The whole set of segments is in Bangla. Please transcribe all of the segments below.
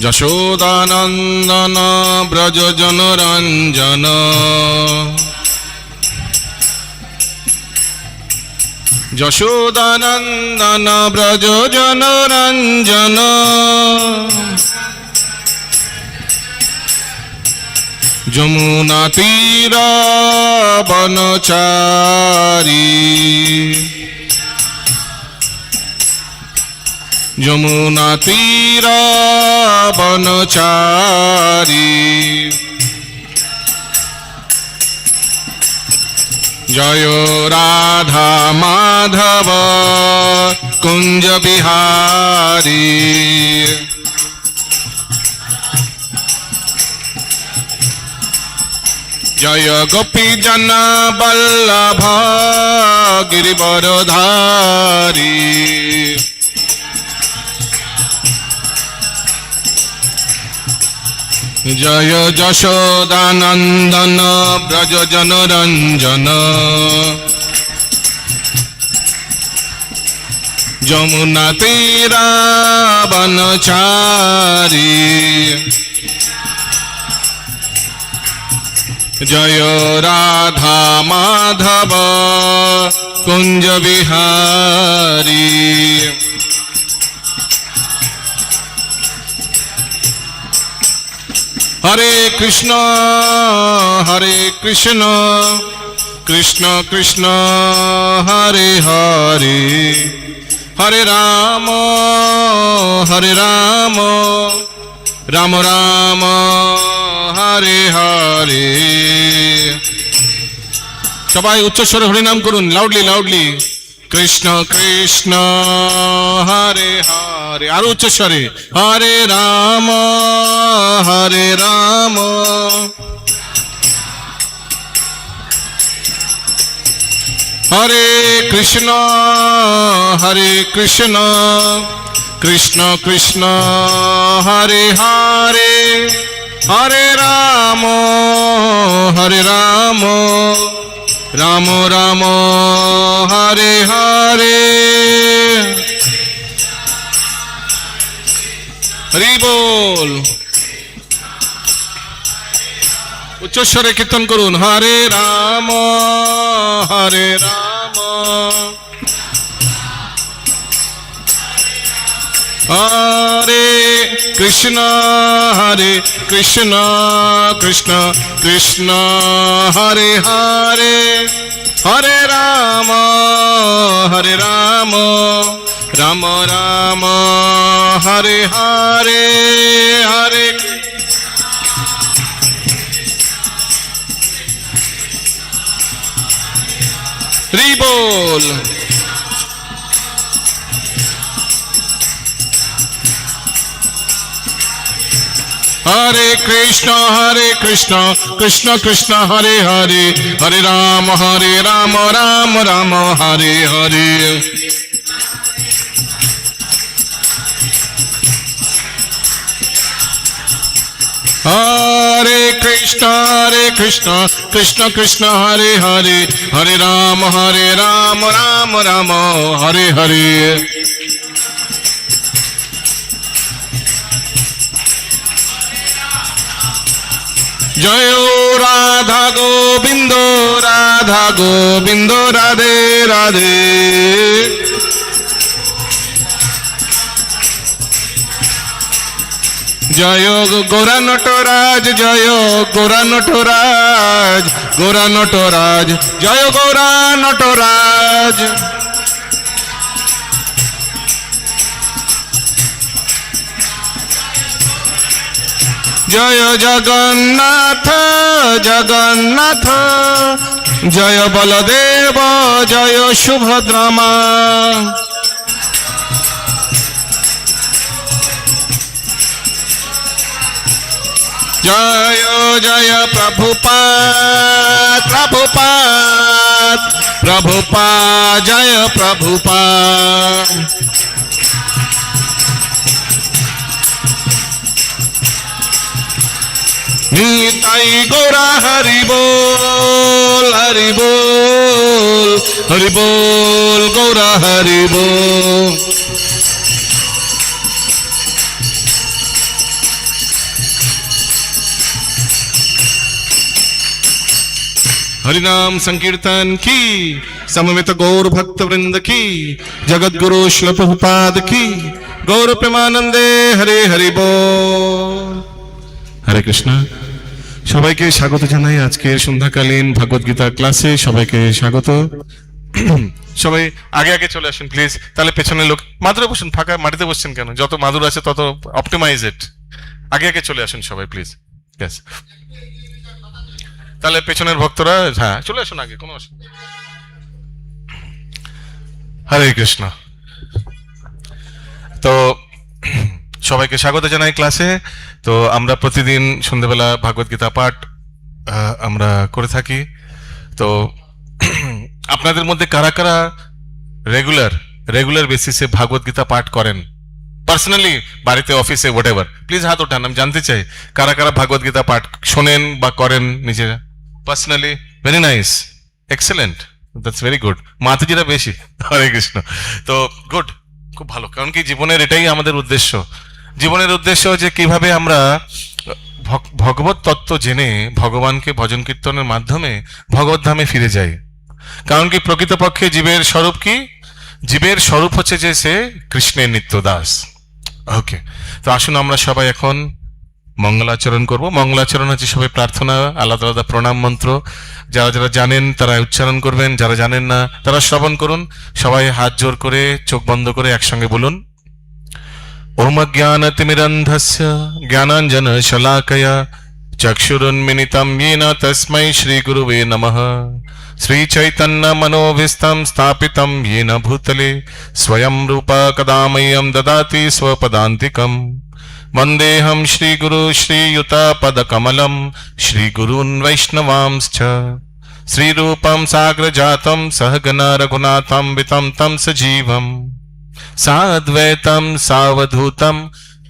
যশোদানন্দন ব্রজ জনরঞ্জন যশোদানন্দন ব্রজ জনরঞ্জন যমুনা তীর বনচারী যমুনা তীর বনচারী জয় রাধা মাধব কুঞ্জ বিহারী জয় গোপী জন বল্লভ গিরিবরধারী জয় যশোদানন্দন ব্রজ জনরঞ্জন যমুনা তীরা বনচারী জয় রাধা মাধব কুঞ্জ বিহারী হরে কৃষ্ণ কৃষ্ণ কৃষ্ণ হরে হরে হরে রাম রাম রাম হরে হরে। সবাই উচ্চস্বরে হরিনাম করুন, লাউডলি লাউডলি। কৃষ্ণ কৃষ্ণ হরে হরে, আরো উচ্চস্বরে। হরে রাম হরে কৃষ্ণ কৃষ্ণ কৃষ্ণ হরে হরে হরে রাম রাম রাম হরে হরে। হরি বল। উচ্চস্বরে কীর্তন করুন। হরে রাম হরে কৃষ্ণ কৃষ্ণ কৃষ্ণ হরে হরে হরে রাম রাম রাম হরে হরে হরে। হরি বল। হরে কৃষ্ণ কৃষ্ণ কৃষ্ণ হরে হরে হরে রাম রাম রাম হরে হরে। হরে কৃষ্ণ কৃষ্ণ কৃষ্ণ হরে হরে হরে রাম রাম রাম হরে হরে। জয় রাধা গোবিন্দ রাধে রাধে। জয় গৌরা নটরাজ জয় গৌরা নটরাজ জয় গৌরা নটরাজ। জয় জগন্নাথ জয় বলদেব জয় সুভদ্রমা। জয় জয় প্রভুপাদ জয় প্রভুপাদ। নিতাই গৌরা হরি বল, হরি বল, হরি বল, গৌরা হরি বল। हरिनाम संकीर्तन की, समवेत गौर भक्त वृंद की, जगत गुरु श्रील प्रभुपाद की, गौर प्रेमानंदे हरे हरि बोल। हरे कृष्ण। সবাইকে স্বাগত জানাই আজকের সন্ধ্যাকালীন ভগবত গীতা ক্লাসে। সবাইকে স্বাগত। সবাই আগে আগে চলে আসুন প্লিজ, তাহলে পেছনের লোক মাদুরে বসুন, ফাঁকা মাটিতে বসছেন কেন? যত মাদুর আছে তত অপটিমাইজ ইট। আগে আগে চলে আসুন সবাই প্লিজ। ইয়েস, তাহলে পেছনের ভক্তরা হ্যাঁ চলে আসুন আগে, কোনো অসুবিধা। হরে কৃষ্ণ। তো সবাইকে স্বাগত জানাই ক্লাসে। তো আমরা প্রতিদিন সন্ধ্যেবেলা ভাগবত গীতা পাঠ আমরা করে থাকি। তো আপনাদের মধ্যে কারা কারা রেগুলার বেসিসে ভাগবত গীতা পাঠ করেন? পার্সোনালি, বাড়িতে, অফিসে, হোয়াট এভার, প্লিজ হাত ওঠান। আমি জানতে চাই কারা কারা ভাগবত গীতা পাঠ শোনেন বা করেন নিজেরা personally. Very nice, excellent, that's very good. মাতাজিরা বেশি। হরে কৃষ্ণ। তো গুড, খুব ভালো। কারণ কি জীবনের এটাই আমাদের উদ্দেশ্য। জীবনের উদ্দেশ্য যে কিভাবে আমরা ভগবত তত্ত্ব জেনে ভগবানকে ভজন কীর্তনের মাধ্যমে ভগবত ধামে ফিরে যাই। কারণ কি প্রকৃতপক্ষে জীবের স্বরূপ কি? জীবের স্বরূপ হচ্ছে যে সে কৃষ্ণের নিত্য দাস। ওকে, তো আসুন আমরা সবাই এখন মঙ্গলাচরণ করব। মঙ্গলাচরণ হচ্ছে সবাই প্রার্থনা, আলাদা আলাদা প্রণাম মন্ত্র। যারা যারা জানেন তারা উচ্চারণ করবেন, যারা জানেন না তারা শ্রবণ করুন। সবাই হাত জোর করে চোখ বন্ধ করে একসঙ্গে বলুন। ওম অজ্ঞানতিমিরন্ধস্য জ্ঞানাঞ্জন শলাকয়া চক্ষুরুন্মিলিতং येन তস্मै শ্রীগুরুবে নমঃ। শ্রীচৈতন্য মনোভীষ্টং স্থাপিতং येन ভূতলে স্বয়ং রূপা কদা মह्यं দদাতি स्वपदान्तिकम्। वन्देऽहं श्रीगुरु श्रीयुतापदकमलं श्रीगुरून् वैष्णवांश्च। श्रीरूपं साग्रजातं सहगना रघुनाथान्वितं तं सजीवम् साद्वैतं सावधूतं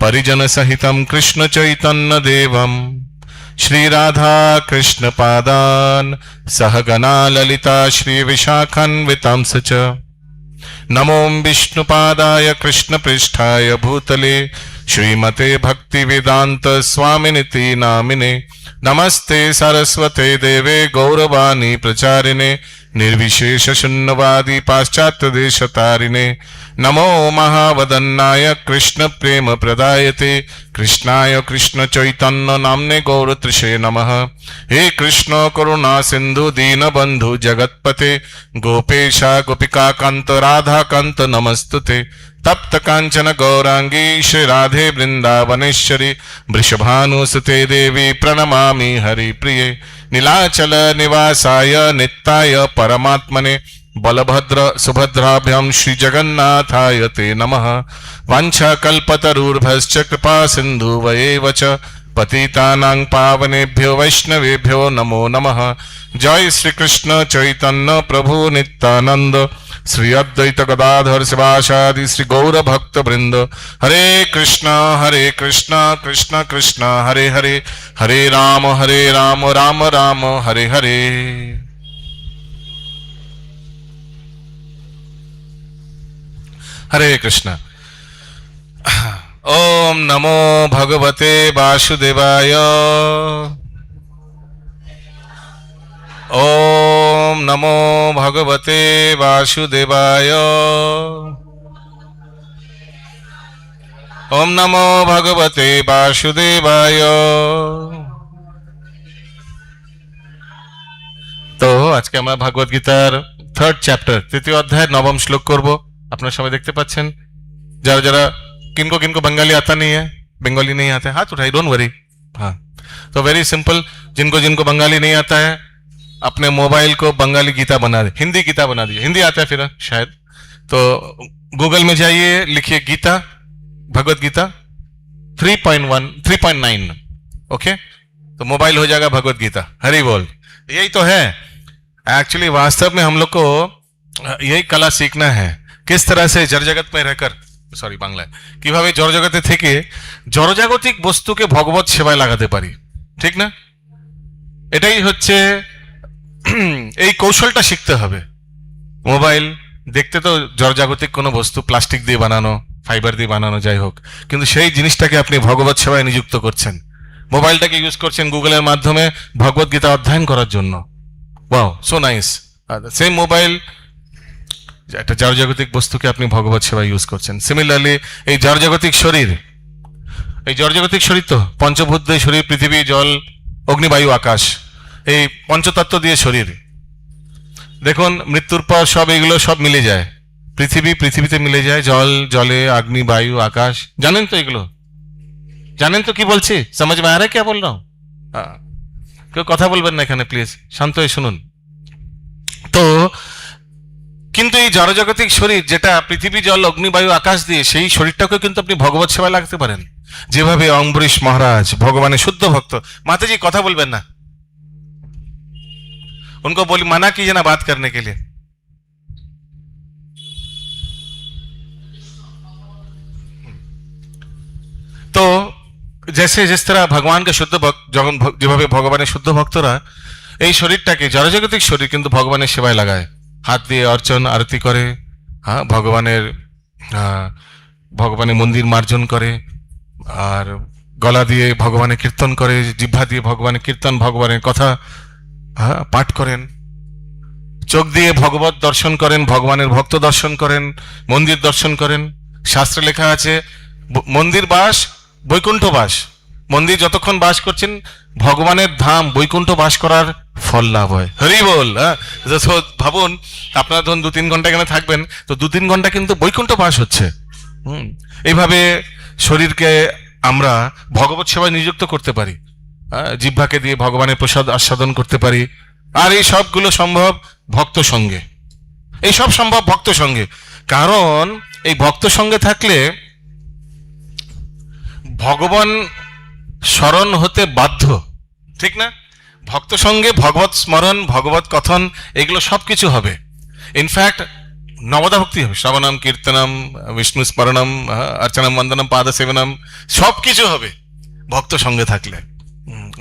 परिजनसहितं कृष्णचैतन्यदेवम् श्रीराधा कृष्णपादान् सहगना ललिता श्रीविशाखान्वितं च। नमो विष्णुपादाय कृष्णपृष्ठाय भूतले श्रीमते भक्तिवेदांत स्वामिनिति नामिने। नमस्ते सरस्वते देवे गौरवाणी प्रचारिणे निर्विशेष शून्यवादी पाश्चात्य देशतारिणे। नमो महावदन्नाय कृष्ण प्रेम प्रदायते कृष्णाय कृष्ण चैतन्य नामने गौरतृषे नमः। हे कृष्ण करुणा सिंधु दीनबंधु जगत्पते गोपेशा गोपिका कांत राधा कांत नमस्तुते। तप्त कांचन गौरांगी श्री राधे वृंदावनेश्वरी वृषभानुसुते देवी प्रणमामि हरिप्रिये। नीलाचल निवासाय नित्याय परमात्मने बलभद्र सुभद्राभ्यां श्री जगन्नाथाय ते नमः। वाञ्छाकल्पतरुर्भश्च कृपा सिन्धुवैव च पतितानां पावनेभ्यो वैष्णवेभ्यो नमो नमः। जय श्री कृष्ण चैतन्य प्रभु नित्यानंद श्री अद्वैत गदाधर शिवासादि श्री गौर भक्त वृंद। हरे कृष्णा कृष्ण कृष्ण हरे हरे, हरे राम राम राम हरे हरे। हरे कृष्ण। ओम नमो भगवते वासुदेवाय। ओम नमो भगवते वासुदेवाय। ओम नमो भगवते वासुदेवाय। তো আজকে আমরা ভাগবত গীতার 3rd চ্যাপ্টার 3য় অধ্যায় 9ম শ্লোক করব। আপনারা সবাই দেখতে পাচ্ছেন। যারা যারা किनको बंगाली आता नहीं है, बंगाली नहीं आता है, हाथ उठाइए, डोंट वरी। हाँ, तो वेरी सिंपल, जिनको बंगाली नहीं आता है अपने मोबाइल को बंगाली गीता बना दे, हिंदी गीता बना दीजिए। हिंदी आता है फिर शायद, तो गूगल में जाइए, लिखिए गीता, भगवत गीता 3.1 3.9, ओके, तो मोबाइल हो जाएगा भगवत गीता। हरि बोल। यही तो है एक्चुअली, वास्तव में हम लोग को यही कला सीखना है, किस तरह से जड़ जगत में रहकर, সরি বাংলায়, কিভাবে জড়জগতে থেকে জড়জাগতিক বস্তুকে ভগবত সেবায় লাগাতে পারি। ঠিক না? এটাই হচ্ছে এই কৌশলটা শিখতে হবে। মোবাইল দেখতে তো জড়জাগতিক কোনো বস্তু, প্লাস্টিক দিয়ে বানানো, ফাইবার দিয়ে বানানো, যাই হোক, কিন্তু সেই জিনিসটাকে আপনি ভগবত সেবায় নিযুক্ত করছেন। মোবাইলটাকে ইউজ করছেন গুগলের মাধ্যমে ভগবত গীতা অধ্যয়ন করার জন্য। Wow, so nice. Same mobile, একটা জড়জাগতিক বস্তুকে আপনি ভগবত সেবায় ইউজ করছেন। সিমিলারলি এই জড়জাগতিক শরীর, এই জড়জাগতিক শরীর তো পঞ্চভূত দিয়ে শরীর, পৃথিবী, জল, অগ্নি, বায়ু, আকাশ, এই পঞ্চতত্ত্ব দিয়ে শরীর। দেখুন মৃত্যুর পর সব এগুলো সব মিলে যায়। পৃথিবী পৃথিবীতে মিলে যায়, জল জলে, অগ্নি, বায়ু, আকাশ। জানেন তো এগুলো? জানেন তো কি বলছি? সমাজ মে আ রা ক্যা বল রা হুঁ? কেউ কথা বলবেন না এখানে, প্লিজ শান্ত হয়ে শুনুন। তো কিন্তু এই জড়জাগতিক শরীর, যেটা পৃথিবী, জল, অগ্নি, বায়ু, আকাশ দিয়ে, সেই শরীরটাকে কিন্তু আপনি ভগবত সেবায় লাগতে পারেন। যেভাবে অম্বরীশ মহারাজ ভগবানের শুদ্ধ ভক্ত। মাতাজি কথা বলবেন না, उनको बोली, मना कीजिए ना बात करने के लिए। तो जैसे जिस तरह भगवान के शुद्ध भक्त, যখন যেভাবে ভগবানের শুদ্ধ ভক্তরা এই শরীরটাকে, জড়জাগতিক শরীর, কিন্তু ভগবানের সেবায় লাগায়। হাত দিয়ে অর্চন আরতি করে, হ্যাঁ, ভগবানের মন্দির মার্জন করে, আর গলা দিয়ে ভগবানের কীর্তন করে, জিহ্বা দিয়ে ভগবানের কীর্তন, ভগবানের কথা পাঠ করেন, চোখ দিয়ে ভগবত দর্শন করেন, ভগবানের ভক্ত দর্শন করেন, মন্দির দর্শন করেন। শাস্ত্রে লেখা আছে মন্দির বাস বৈকুণ্ঠ বাস। মন্দির যতক্ষণ বাস করছেন, ভগবানের ধাম বৈকুণ্ঠ বাস করার ফল লাভ হয়। হরি বল। ভাবুন, আপনারা ধরুন 2-3 ঘন্টা এখানে থাকবেন, তো 2-3 ঘন্টা কিন্তু বৈকুণ্ঠ বাস হচ্ছে। এইভাবে শরীরকে আমরা ভগবত সেবায় নিযুক্ত করতে পারি, জিহ্বাকে দিয়ে ভগবানের প্রসাদ আস্বাদন করতে পারি। আর এই সবগুলো সম্ভব ভক্ত সঙ্গে, এই সব সম্ভব ভক্ত সঙ্গে। কারণ এই ভক্ত সঙ্গে থাকলে ভগবান স্মরণ হতে বাধ্য, ঠিক না? ভক্ত সঙ্গে ভগবত স্মরণ, ভগবত কথন, এগুলো সবকিছু হবে। ইনফ্যাক্ট নবদা ভক্তি হবে, শ্রবণম, কীর্তনম, বিষ্ণু স্মরণম, অর্চনম, বন্দনম, পাদ সেবনম, সবকিছু হবে ভক্ত সঙ্গে থাকলে।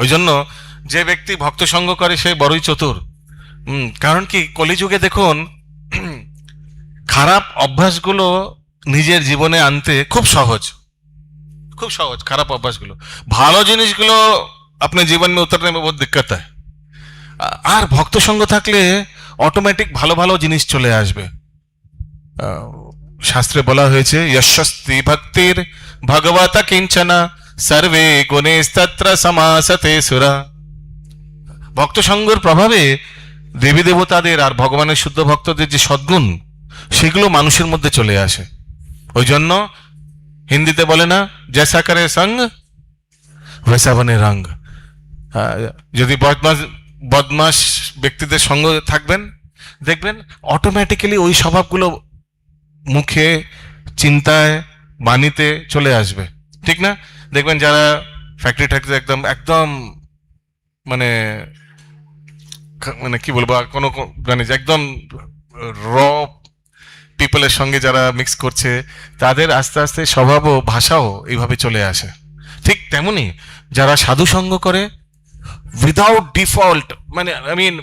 ওই জন্য যে ব্যক্তি ভক্ত সঙ্গ করে সে বড়ই চতুর। কারণ কি, কলিযুগে দেখুন খারাপ অভ্যাসগুলো নিজের জীবনে আনতে খুব সহজ, খুব সহজ খারাপ অভ্যাসগুলো। ভালো জিনিসগুলো আপনার জীবন में उतरने में बहुत दिक्कत है। আর ভক্ত সঙ্গ থাকলে অটোমেটিক ভালো ভালো জিনিস চলে আসবে। শাস্ত্রে বলা হয়েছে, যশস্তি ভক্তির ভগবত কিঞ্চনা সর্বে গুণেস্তত্র সমাসতে সুরা। ভক্ত সঙ্গের প্রভাবে দেবী দেবতাদের আর ভগবানের শুদ্ধ ভক্তদের যে সদ্গুণ, সেগুলো মানুষের মধ্যে চলে আসে। ওই জন্য হিন্দিতে বলে না, জৈসা করে সঙ্গ বৈসা বনে রঙ। যদি বদমাস ব্যক্তিদের সঙ্গ থাকবেন, দেখবেন অটোমেটিক্যালি ওই স্বভাবগুলো মুখে, চিন্তায়, বাণীতে চলে আসবে, ঠিক না? দেখবেন যারা ফ্যাক্টরি একদম একদম মানে মানে কি বলবো, কোনো মানে একদম র পিপলের সঙ্গে যারা মিক্স করছে, তাদের আস্তে আস্তে স্বভাব ও ভাষাও এইভাবে চলে আসে। ঠিক তেমনি যারা সাধু সঙ্গ করে উইদাউট ডিফল্ট, মানে I mean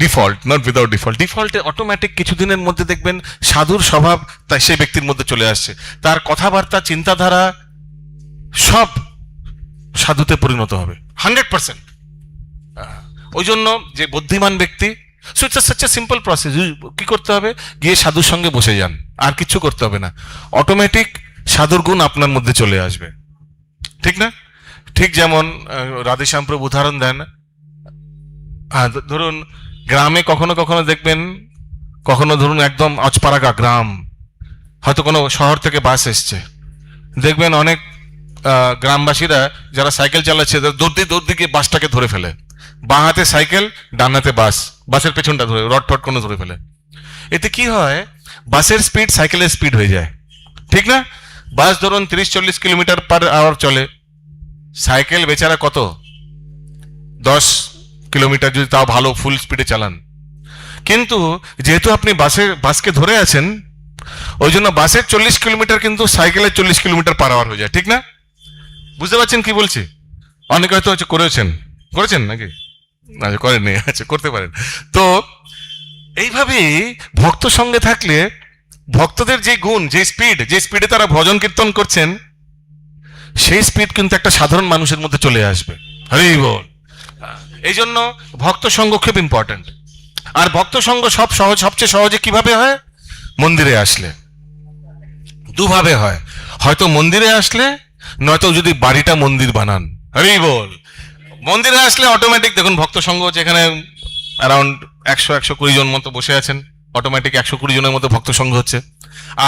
default, not without default, ডিফল্টে অটোমেটিক কিছুদিনের মধ্যে দেখবেন সাধুর স্বভাব তাই সেই ব্যক্তির মধ্যে চলে আসছে। তার কথাবার্তা, চিন্তাধারা সব সাধুতে পরিণত হবে 100%। ওই জন্য যে বুদ্ধিমান ব্যক্তি, so it's such a simple process. কি করতে হবে? গিয়ে সাধুর সঙ্গে বসে যান, আর কিছু করতে হবে না, অটোমেটিক সাধুর গুণ আপনার মধ্যে চলে আসবে, ঠিক না? ঠিক যেমন রাধেশ্যাম প্রভু উদাহরণ দেন। ধরুন গ্রামে কখনো কখনো দেখবেন, কখনো ধরুন একদম অজপাড়াগা গ্রাম, হয়তো কোনো শহর থেকে বাস এসছে, দেখবেন অনেক গ্রামবাসীরা যারা সাইকেল চালাচ্ছে দৌড় দিয়ে বাসটাকে ধরে ফেলে, বাঁ হাতে সাইকেল, ডান হাতে বাস, বাসের পেছনটা ধরে রড টড কোনো ধরে ফেলে। এতে কি হয়, বাসের স্পিড সাইকেলের স্পিড হয়ে যায়, ঠিক না? বাস ধরুন 30-40 কিলোমিটার পার আওয়ার চলে, সাইকেল বেচারা কত 10 কিলোমিটার, যদি তাও ভালো ফুল স্পিডে চালান। কিন্তু যেহেতু আপনি বাসকে ধরে আছেন, ওই জন্য বাসের 40 কিলোমিটার কিন্তু সাইকেলের 40 কিলোমিটার পার আওয়ার হয়ে যায়, ঠিক না? বুঝতে পারছেন কি বলছি? অনেকে হয়তো হচ্ছে করেছেন নাকি? আচ্ছা, করেননি, আচ্ছা করতে পারেন। তো এইভাবেই ভক্ত সঙ্গে থাকলে ভক্তদের যে গুণ, যে স্পিডে তারা ভজন কীর্তন করছেন, সেই স্পিড কিন্তু একটা সাধারণ মানুষের মধ্যে চলে আসবে। হরি বল। এই জন্য ভক্ত সঙ্গ খুব ইম্পর্টেন্ট। আর ভক্ত সঙ্গ সবচেয়ে সহজে কিভাবে হয়? মন্দিরে আসলে। দুভাবে হয়, হয়তো মন্দিরে আসলে, নয়তো যদি বাড়িটা মন্দির বানান। হরি বল। মন্দিরে আসলে অটোমেটিক দেখুন ভক্ত সঙ্গ হচ্ছে, এখানে অ্যারাউন্ড 100-120 জন মতো বসে আছেন, অটোমেটিক 120 জনের মতো ভক্ত সঙ্গ হচ্ছে।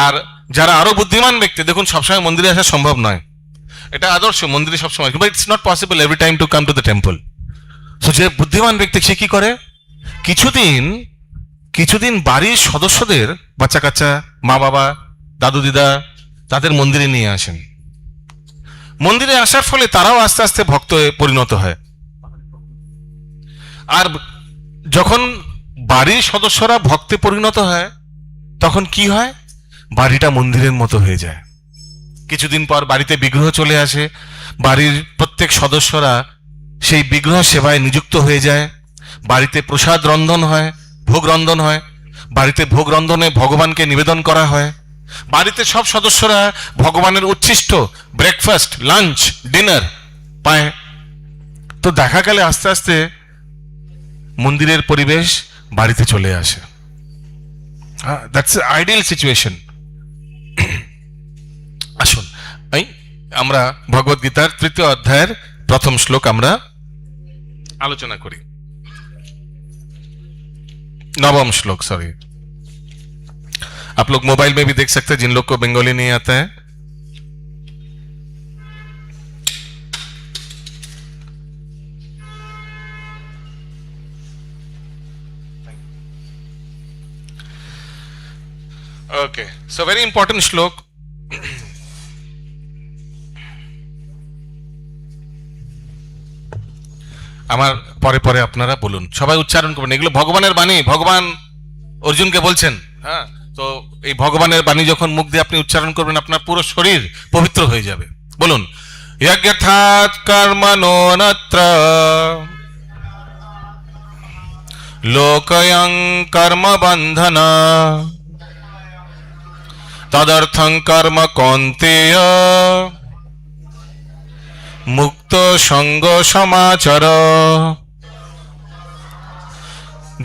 আর যারা আরো বুদ্ধিমান ব্যক্তি, দেখুন সবসময় মন্দিরে আসা সম্ভব নয়, এটা আদর্শ, মন্দিরে সবসময়, but it's not possible every time to come to the temple. So যে বুদ্ধিমান ব্যক্তি সে কি করে, কিছুদিন বাড়ির সদস্যদের, বাচ্চা কাচ্চা, মা বাবা, দাদু দিদা, তাদের মন্দিরে নিয়ে আসেন। মন্দিরে আসার ফলে তারাও আস্তে আস্তে ভক্ত পরিণত হয়। আর যখন বাড়ির সদস্যরা ভক্তে পরিণত হয়, তখন কি হয়? বাড়িটা মন্দিরের মতো হয়ে যায়। কিছুদিন পর বাড়িতে বিগ্রহ চলে আসে, বাড়ির প্রত্যেক সদস্যরা সেই বিগ্রহ সেবায় নিযুক্ত হয়ে যায়। বাড়িতে প্রসাদ রন্ধন হয়, ভোগ রন্ধন হয়, বাড়িতে ভোগ রন্ধনে ভগবানকে নিবেদন করা হয়। বাড়িতে সব সদস্যরা ভগবানের উচ্ছিষ্ট ব্রেকফাস্ট, লাঞ্চ, ডিনার পায়। তো দেখা গেলে আস্তে আস্তে মন্দিরের পরিবেশ বাড়িতে চলে আসে। That's ideal situation. আসুন আমরা ভগবদ গীতার 3য় অধ্যায়ের 1ম শ্লোক আমরা আলোচনা করি। 9वां श्लोक, सॉरी। आप लोग मोबाइल में भी देख सकते हैं, जिन लोग को बंगाली नहीं आता है। ओके, सो वेरी इंपॉर्टेंट श्लोक। আমার পরে পরে আপনারা বলুন, সবাই উচ্চারণ করবেন। এগুলো ভগবানের বাণী, ভগবান অর্জুনকে বলছেন। হ্যাঁ, তো এই ভগবানের বাণী যখন মুখ দিয়ে আপনি উচ্চারণ করবেন, আপনার পুরো শরীর পবিত্র হয়ে যাবে। বলুন, যজ্ঞার্থাৎ কর্মণো নত্র লোকয়ং কর্ম বন্ধন তদর্থং কর্ম কৌন্তেয় মুক্ত সঙ্গ সমাচর।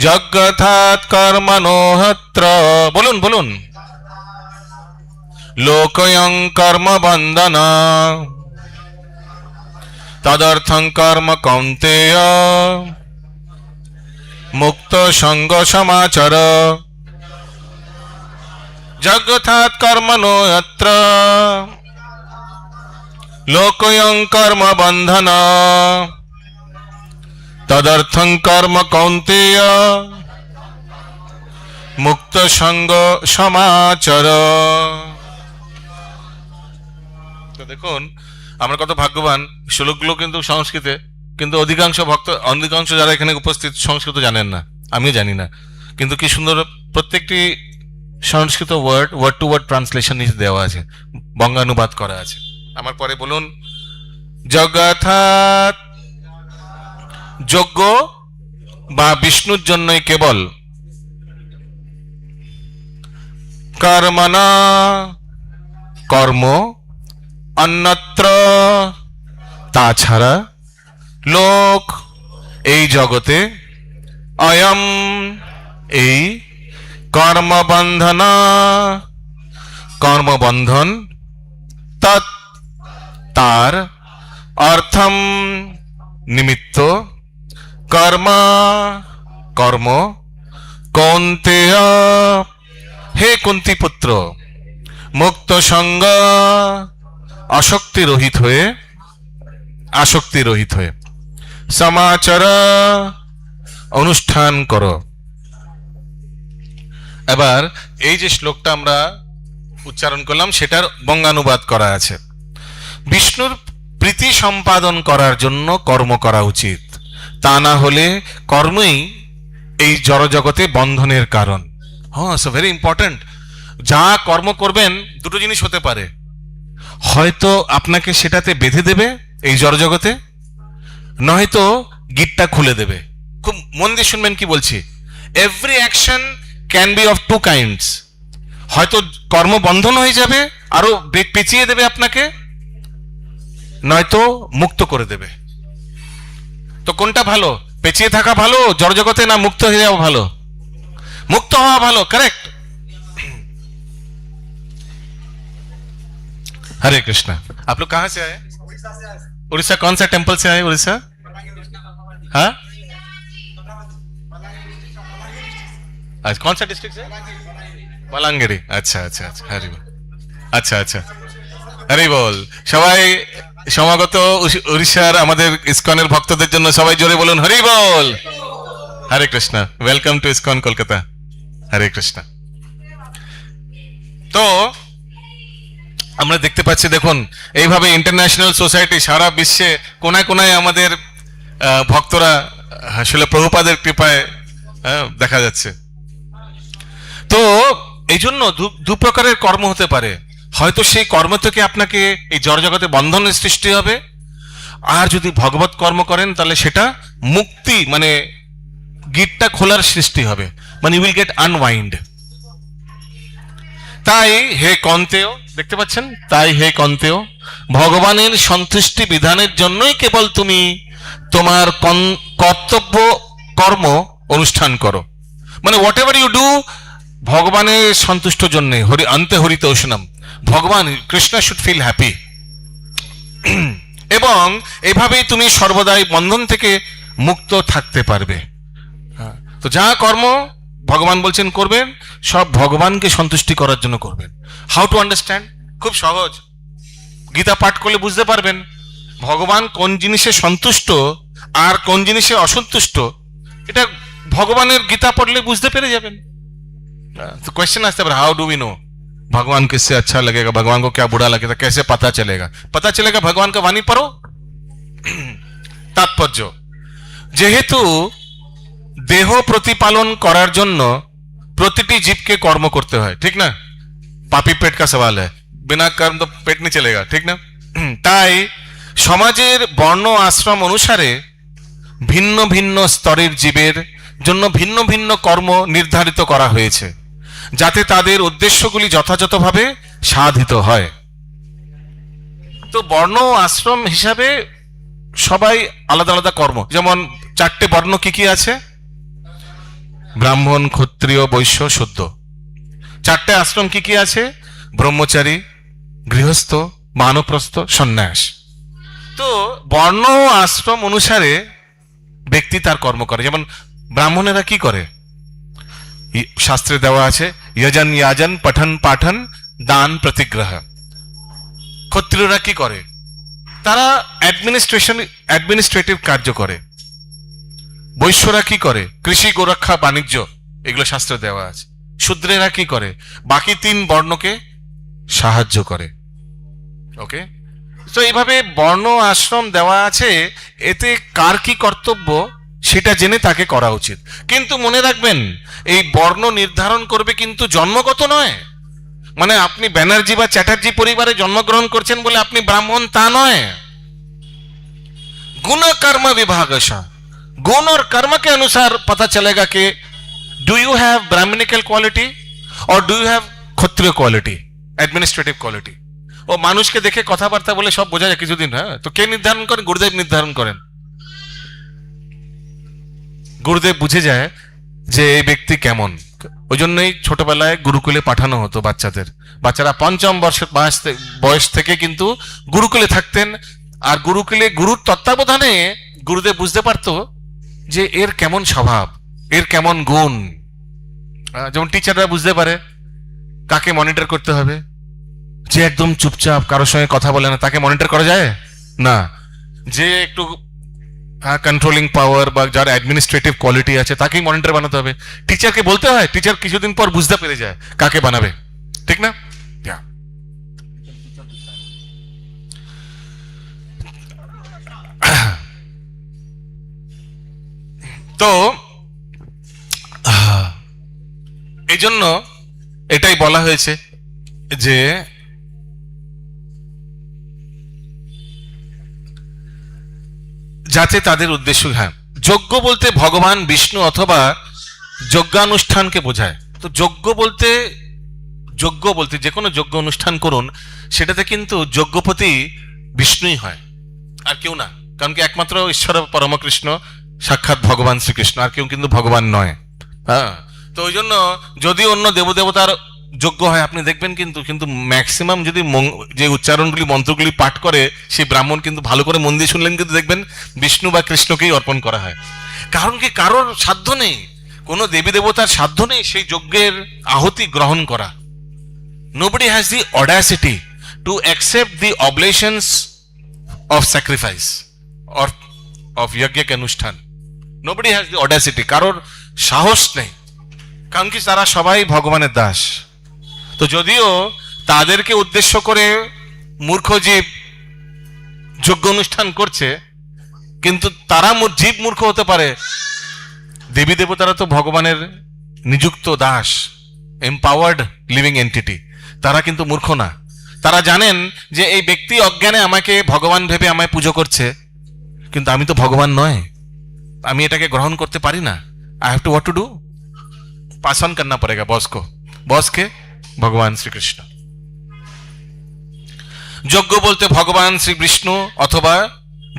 যজ্ঞার্থাৎ কর্মণো হত্র, বলুন, লোকয়ং কর্ম বন্ধন তদর্থং কর্ম কৌন্তেয় মুক্ত সঙ্গ সমাচর। যজ্ঞার্থাৎ কর্মণো হত্র লোকয়ং কর্ম বন্ধন তদর্থং কর্ম কৌন্তেয় মুক্ত সঙ্গ সমাচর। তো দেখুন আমরা কত ভাগ্যবান, শ্লোকগুলো কিন্তু সংস্কৃতে, কিন্তু অধিকাংশ যারা এখানে উপস্থিত সংস্কৃত জানেন না, আমিও জানি না, কিন্তু কি সুন্দর প্রত্যেকটি সংস্কৃত ওয়ার্ড টু ওয়ার্ড ট্রান্সলেশন নিচে দেওয়া আছে, বঙ্গানুবাদ করা আছে। আমার পরে বলুন, যজ্ঞার্থাৎ, যজ্ঞ বা বিষ্ণুর জন্যই কেবল, কর্মণা কর্ম, অন্যত্র তাছাড়া, লোক এই জগতে, অয়ম এই, কর্মবন্ধন, তৎ তার, অর্থম নিমিত্ত, কর্ম কৌন্তেয় হে কুন্তি পুত্র, মুক্ত সঙ্গ আসক্তি রহিত হয়ে সমাচার অনুষ্ঠান করো। এবার এই যে শ্লোকটা আমরা উচ্চারণ করলাম, সেটার বঙ্গানুবাদ করা আছে। বিষ্ণুর প্রীতি সম্পাদন করার জন্য কর্ম করা উচিত, তা না হলে কর্মই এই জড়জগতে বন্ধনের কারণ। হ্যাঁ, সো ভেরি ইম্পর্টেন্ট। যা কর্ম করবেন, দুটো জিনিস হতে পারে, হয়তো আপনাকে সেটাতে বেঁধে দেবে এই জড়জগতে, নয়তো গিটটা খুলে দেবে। খুব মন দিয়ে শুনবেন কি বলছি। Every action can be of two kinds. হয়তো কর্ম বন্ধন হয়ে যাবে, আরো পেঁচিয়ে দেবে আপনাকে, নয়তো মুক্ত করে দেবে। তো কোনটা ভালো? পেঁচিয়ে থাকা ভালো জড়জগতে, না মুক্ত হয়ে যাওয়া ভালো? মুক্ত হওয়া ভালো, কারেক্ট। हरे कृष्णा। आप लोग कहाँ से आए? उड़ीसा। कौन सा टेम्पल से आए उड़ीसा? हाँ, आज कौन सा डिस्ट्रिक्ट से? बलांगीरी। अच्छा अच्छा अच्छा, हरि बोल। अच्छा अच्छा, হরি বল। সবাই সমাগত উড়িষ্যার আমাদের ইসকনের ভক্তদের জন্য সবাই জোরে বলুন হরি বল। হরে কৃষ্ণ। Welcome to ISKCON Kolkata. হরে কৃষ্ণ। তো আমরা দেখতে পাচ্ছি, দেখুন এইভাবে ইন্টারন্যাশনাল সোসাইটি সারা বিশ্বে কোনায় কোনায় আমাদের ভক্তরা আসলে প্রভুপাদের কৃপায় দেখা যাচ্ছে। তো এই জন্য দু প্রকারের কর্ম হতে পারে। হয়তো সেই কর্ম থেকে আপনাকে এই জড়জগতে বন্ধনের সৃষ্টি হবে, আর যদি ভগবত কর্ম করেন তাহলে সেটা মুক্তি, মানে গিটটা খোলার সৃষ্টি হবে, মানে ইউ উইল গেট আনওয়াইন্ড। তাই হে কন্তেয়, দেখতে পাচ্ছেন, তাই হে কন্তেয়, ভগবানের সন্তুষ্টি বিধানের জন্যই কেবল তুমি তোমার কর্তব্য কর্ম অনুষ্ঠান করো। মানে হোয়াট এভার ইউ ডু, ভগবানের সন্তুষ্ট জন্য, হরি অন্তে হরিত ঔষণম, ভগবান কৃষ্ণ শুড ফিল হ্যাপি। এবং এভাবেই তুমি সর্বদাই বন্ধন থেকে মুক্ত থাকতে পারবে। তো যা কর্ম ভগবান বলছেন করবেন, সব ভগবানকে সন্তুষ্টি করার জন্য করবেন। How to understand? খুব সহজ। গীতা পাঠ করলে বুঝতে পারবেন ভগবান কোন জিনিসে সন্তুষ্ট আর কোন জিনিসে অসন্তুষ্ট। এটা ভগবানের গীতা পড়লে বুঝতে পেরে যাবেন। तो क्वेश्चन आते हैं, हाउ डू वी नो भगवान किससे अच्छा लगेगा, भगवान को क्या बुरा लगेगा, कैसे पता चलेगा? पता चलेगा भगवान का वाणी पढ़ो। तात्पर्य, যেহেতু দেহ প্রতিপালন করার জন্য প্রতিটি জীবকে কর্ম করতে হয়, ঠিক না? পাপি পেট কা সওয়াল है, बिना कर्म तो पेट नहीं चलेगा, ঠিক না? তাই সমাজের বর্ণ আশ্রম অনুসারে ভিন্ন ভিন্ন স্তরের জীবের জন্য ভিন্ন ভিন্ন কর্ম নির্ধারিত করা হয়েছে, যাতে তাদের উদ্দেশ্যগুলি যথাযথভাবে সাধিত হয়। তো বর্ণ আশ্রম হিসাবে সবাই আলাদা আলাদা কর্ম, যেমন চারটে বর্ণ কি কি আছে? ব্রাহ্মণ, ক্ষত্রিয়, বৈশ্য, শূদ্র। চারটে আশ্রম কি কি আছে? ব্রহ্মচারী, গৃহস্থ, বানপ্রস্থ, সন্ন্যাস। তো বর্ণ আশ্রম অনুসারে ব্যক্তি তার কর্ম করে। যেমন ব্রাহ্মণেরা কি করে? শাস্ত্রে দেওয়া আছে যজন ইয়াজন পঠন পাঠন দান প্রতিগ্রহ। ক্ষত্রিয়রা কি করে? তারা অ্যাডমিনিস্ট্রেটিভ কার্য করে। বৈশ্যরা কি করে? কৃষি, গোরক্ষা, বাণিজ্য, এগুলো শাস্ত্রে দেওয়া আছে। শূদ্রেরা কি করে? বাকি তিন বর্ণকে সাহায্য করে। ওকে, তো এইভাবে বর্ণ আশ্রম দেওয়া আছে, এতে কার কি কর্তব্য সেটা জেনে তাকে করা উচিত। কিন্তু মনে রাখবেন, এই বর্ণ নির্ধারণ করবে কিন্তু জন্মগত নয়। মানে আপনি ব্যানার্জি বা চ্যাটার্জি পরিবারে জন্মগ্রহণ করছেন বলে আপনি ব্রাহ্মণ তা নয়। गुण कर्म विभागशः, गुण और कर्म के अनुसार पता चलेगा कि do you have Brahmanical quality और do you have Kshatriya quality, administrative quality. ও মানুষকে দেখে কথাবার্তা বলে সব বোঝা যায় কিছুদিন। হ্যাঁ, তো কে নির্ধারণ করেন? গুরুদেব নির্ধারণ করেন। গুরুদেব বুঝে যায় যে এই ব্যক্তি কেমন। ওই জন্যই ছোটবেলায় গুরুকুলে পাঠানো হতো বাচ্চাদের। বাচ্চারা পঞ্চম বর্ষের বয়স থেকে কিন্তু গুরুকুলে থাকতেন। আর গুরুকুলে গুরুর তত্ত্বাবধানে গুরুদেব বুঝতে পারতো যে এর কেমন স্বভাব, এর কেমন গুণ। যেমন টিচাররা বুঝতে পারে কাকে মনিটর করতে হবে। যে একদম চুপচাপ কারোর সঙ্গে কথা বলে না, তাকে মনিটর করা যায় না। যে একটু কন্ট্রোলিং পাওয়ার বা যার অ্যাডমিনিস্ট্রেটিভ কোয়ালিটি আছে তাকেই মনিটর বানাতে হবে। টিচারকে বলতে হয়, টিচার কিছুদিন পর বুঝতে পেরে যায় কাকে বানাবে, ঠিক না? তো এই জন্য এটাই বলা হয়েছে যে যাতে তাদের উদ্দেশ্য, হ্যাঁ, যজ্ঞ বলতে ভগবান বিষ্ণু অথবা যজ্ঞানুষ্ঠানকে বোঝায়। তো যজ্ঞ বলতে যে কোনো যজ্ঞ অনুষ্ঠান করুন, সেটাতে কিন্তু যজ্ঞপতি বিষ্ণুই হয়, আর কেউ না। কারণ কি একমাত্র ঈশ্বর পরমকৃষ্ণ সাক্ষাৎ ভগবান শ্রীকৃষ্ণ, আর কেউ কিন্তু ভগবান নয়। হ্যাঁ, তো ওই জন্য যদি অন্য দেবদেবতার যজ্ঞ হয়, আপনি দেখবেন কিন্তু কিন্তু ম্যাক্সিমাম যদি যে উচ্চারণগুলি মন্ত্রগুলি পাঠ করে সেই ব্রাহ্মণ, কিন্তু ভালো করে মন দিয়ে শুনলেন কিন্তু দেখবেন বিষ্ণু বা কৃষ্ণকেই অর্পণ করা হয়। কারণ কি কারোর সাধ্য নেই, কোনো দেবী দেবতার সাধ্য নেই সেই যজ্ঞের আহুতি গ্রহণ করা। Nobody has the audacity to accept the oblations of sacrifice or of yajna anushthan. Nobody has the audacity, কারোর সাহস নেই, কারণ কি তারা সবাই ভগবানের দাস। তো যদিও তাদেরকে উদ্দেশ্য করে মূর্খ জীব যজ্ঞ অনুষ্ঠান করছে, কিন্তু তারা জীব মূর্খ হতে পারে, দেবী দেবতারা তো ভগবানের নিযুক্ত দাস, এম্পাওয়ার্ড লিভিং এন্টিটি, তারা কিন্তু মূর্খ না। তারা জানেন যে এই ব্যক্তি অজ্ঞানে আমাকে ভগবান ভেবে আমায় পুজো করছে, কিন্তু আমি তো ভগবান নয়, আমি এটাকে গ্রহণ করতে পারি না। I have to what to do, pass on करना पड़ेगा बॉस के भगवान श्री कृष्ण। যজ্ঞ বলতে ভগবান শ্রী বিষ্ণু অথবা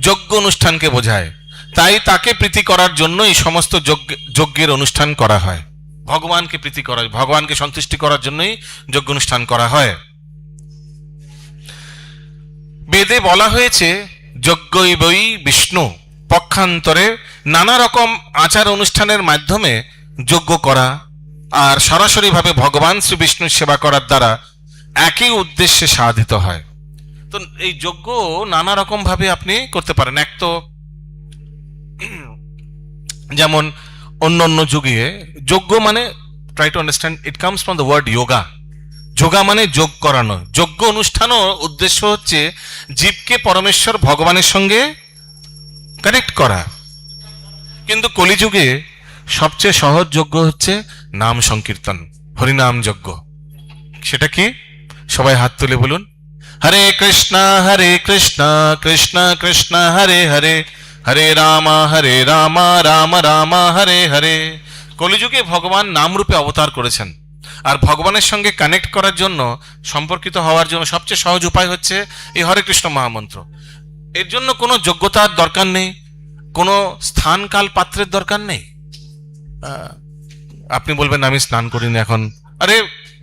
যজ্ঞ অনুষ্ঠানকে বোঝায়, তাই তাকে প্রীতি করার জন্য এই সমস্ত যজ্ঞের অনুষ্ঠান করা হয়। ভগবানকে প্রীতি করা, ভগবানকে সন্তুষ্টি করার জন্যই যজ্ঞ অনুষ্ঠান করা হয়। বেদে বলা হয়েছে যজ্ঞৈবৈ বিষ্ণু, পক্ষান্তরে নানা রকম আচার অনুষ্ঠানের মাধ্যমে যজ্ঞ করা আর সরাসরিভাবে ভগবান শ্রী বিষ্ণুর সেবা করার দ্বারা একই উদ্দেশ্যে সাধিত হয়। তো এই যজ্ঞ নানা রকম ভাবে আপনি করতে পারেন। এক তো যেমন অন্য অন্য যুগে যজ্ঞ মানে, try to understand, it comes from the word yoga. Yoga মানে যোগ করানো। যজ্ঞ অনুষ্ঠানও উদ্দেশ্য হচ্ছে জীবকে পরমেশ্বর ভগবানের সঙ্গে কানেক্ট করা। কিন্তু কলিযুগে সবচেয়ে সহজ যজ্ঞ হচ্ছে নাম সংকীর্তন, হরিনাম যজ্ঞ। সেটা কি? সবাই হাত তুলে বলুন, হরে কৃষ্ণ কৃষ্ণ কৃষ্ণ হরে হরে, হরে রাম রাম রাম হরে হরে। কলিযুগে ভগবান নামরূপে অবতার করেছেন, আর ভগবানের সঙ্গে কানেক্ট করার জন্য, সম্পর্কিত হওয়ার জন্য সবচেয়ে সহজ উপায় হচ্ছে এই হরে কৃষ্ণ মহামন্ত্র। এর জন্য কোনো যোগ্যতার দরকার নেই, কোনো স্থান কাল পাত্রের দরকার নেই। আপনি বলবেন আমি স্নান করিনি এখন, আরে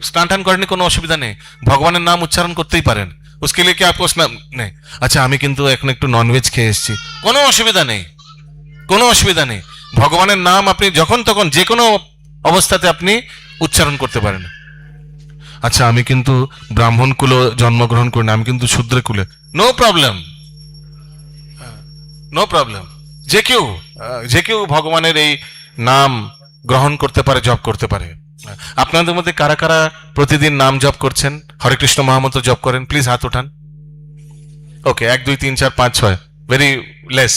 স্নান টান করেনি, কোনো অসুবিধা নেই, ভগবানের নাম উচ্চারণ করতেই পারেন। उसके लिए क्या आपको स्नान नहीं? আচ্ছা আমি কিন্তু এখন একটু ননভেজ খেয়ে এসেছি, কোনো অসুবিধা নেই, কোনো অসুবিধা নেই। ভগবানের নাম আপনি যখন তখন যে কোনো অবস্থাতে আপনি উচ্চারণ করতে পারেন। আচ্ছা আমি কিন্তু ব্রাহ্মণ কুলে জন্মগ্রহণ করি না, আমি কিন্তু শূদ্র কুলে, নো প্রবলেম, নো প্রবলেম। যে কেউ ভগবানের এই নাম গ্রহণ করতে পারে, জপ করতে পারে। আপনাদের মধ্যে কারা কারা প্রতিদিন নাম জপ করছেন, হরে কৃষ্ণ মহামন্ত্র জপ করেন? প্লিজ হাত ওঠান। ওকে, 1 2 3 4 5 6, ভেরি লেস।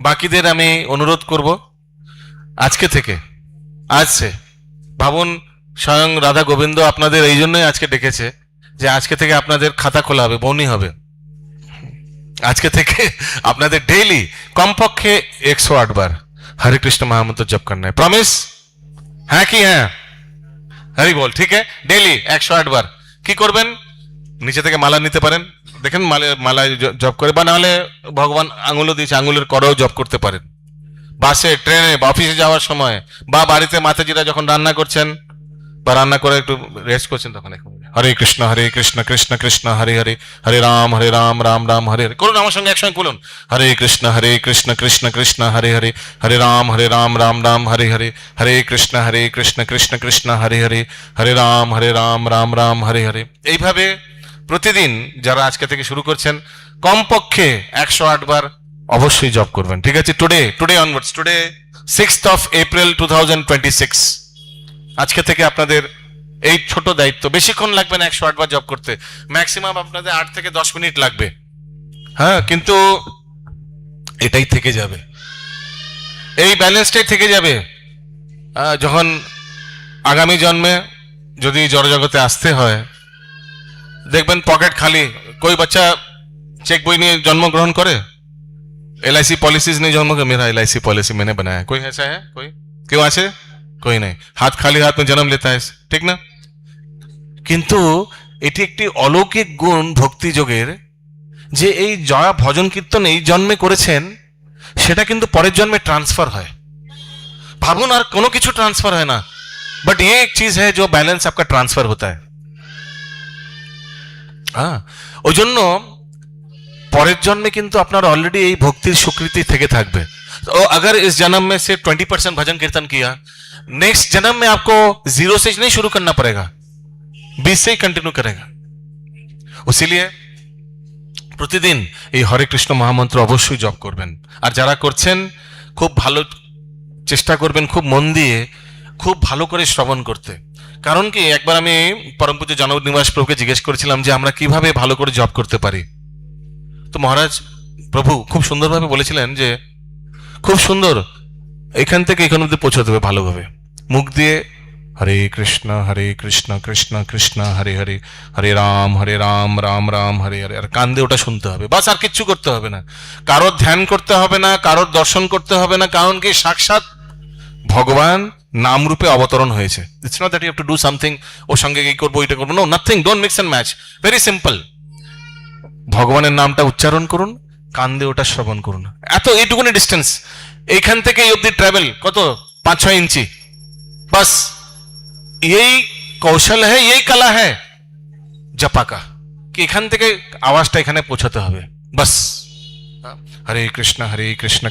বাকিদের আমি অনুরোধ করব আজকে থেকে, আজ সে ভাবুন, স্বয়ং রাধা গোবিন্দ আপনাদের এই জন্যই আজকে ডেকেছে যে আজকে থেকে আপনাদের খাতা খোলা হবে, বৌনি হবে। আজকে থেকে আপনাদের ডেইলি কমপক্ষে 108 বার হরে কৃষ্ণ মহামন্ত্র জপ করना है। प्रॉमिस? হ্যাঁ কি হ্যাঁ? হরি বল, ঠিক আছে, ডেইলি 108 বার। কি করবেন? নিচে থেকে মালা নিতে পারেন, দেখেন মালায় জপ করে, বা নাহলে ভগবান আঙুলও দিয়েছে, আঙুলের করেও জপ করতে পারেন। বাসে, ট্রেনে বা অফিসে যাওয়ার সময়, বা বাড়িতে মাতাজিরা যখন রান্না করছেন বা রান্না করে একটু রেস্ট করছেন, তখন হরে কৃষ্ণ কৃষ্ণ কৃষ্ণ হরে হরে, হরে রাম রাম রাম হরে হরে করুন। আমার সঙ্গে একসঙ্গে বলুন, হরে কৃষ্ণ কৃষ্ণ কৃষ্ণ হরে হরে, হরে রাম রাম রাম হরে হরে, হরে কৃষ্ণ কৃষ্ণ কৃষ্ণ হরে হরে, হরে রাম রাম রাম হরে হরে। এইভাবে প্রতিদিন যারা আজকে থেকে শুরু করছেন কমপক্ষে 108 বার অবশ্যই জপ করবেন, ঠিক আছে? Today onwards, today 6th of April 2026, আজকে থেকে আপনাদের এই ছোট দায়িত্ব। বেশিক্ষণ লাগবে না 108 বার জপ করতে, ম্যাক্সিমাম আপনাদের 8 থেকে 10 মিনিট লাগবে। হ্যাঁ, কিন্তু এটাই থেকে যাবে, এই ব্যালেন্সটাই থেকে যাবে। যখন আগামী জন্মে যদি জড়জগতে আসতে হয়, দেখবেন পকেট খালি। কই বাচ্চা চেক বই নিয়ে জন্মগ্রহণ করে? LIC पॉलिसीज नहीं जन्म का, मेरा LIC पॉलिसी मैंने बनाया है। कोई ऐसा है? कोई क्यों আছে? कोई नहीं। হাত খালি হাত में जन्म लेता है, ঠিক না? কিন্তু এটি একটি অলৌকিক গুণ ভক্তি যোগের, যে এই জয়া ভজন কীর্তন এই জন্মে করেছেন সেটা কিন্তু পরের জন্মে ট্রান্সফার হয়। ভাবুন, আর কোনো কিছু ট্রান্সফার হয় না, बट ये एक चीज है जो बैलेंस आपका ट्रांसफर होता है। हाँ, ওই জন্য পরের জন্মে কিন্তু আপনার অলরেডি এই ভক্তির স্বীকৃতি থেকে থাকবে। तो अगर इस जन्म में से 20% भजन कीर्तन किया, नेक्स्ट जन्म में आपको 0 से नहीं शुरू करना पड़ेगा, 20 से ही कंटिन्यू करेगा। इसीलिए প্রতিদিন এই হরে কৃষ্ণ মহামন্ত্র অবশ্যই জপ করবেন। আর যারা করছেন খুব ভালো চেষ্টা করবেন, খুব মন দিয়ে খুব ভালো করে শ্রবণ করতে। কারণ কি, একবার আমি পরম পূজ্য জনক নিবাস প্রভুকে জিজ্ঞেস করেছিলাম যে আমরা কিভাবে ভালো করে জপ করতে পারি। তো মহারাজ প্রভু খুব সুন্দরভাবে বলেছিলেন যে খুব সুন্দর, এখান থেকে এখান অব্দি পৌঁছাতে হবে ভালোভাবে। মুখ দিয়ে হরে কৃষ্ণ কৃষ্ণ কৃষ্ণ হরে হরে, হরে রাম রাম রাম হরে হরে, আর কান দিয়ে ওটা শুনতে হবে, বাস। আর কিচ্ছু করতে হবে না, কারোর ধ্যান করতে হবে না, কারোর দর্শন করতে হবে না। কারণ কি, সাক্ষাৎ ভগবান নাম রূপে অবতরণ হয়েছে। It's not that you have to do something, ওর সঙ্গে এই করবো এটা করবো, no, nothing, don't mix and match, very simple. ভগবানের নামটা উচ্চারণ করুন, কান দিয়ে ওটা শ্রবণ করুন। এত এইটুকুনি ডিস্টেন্স, এইখান থেকে এই অব্দি ট্রাভেল কত, 5-6 ইঞ্চি, বাস। এই কৌশল হ্যাঁ, এই কলা হ্যাঁ জপা কা, কি এখান থেকে আওয়াজটা এখানে পৌঁছাতে হবে, বাস। হরে কৃষ্ণ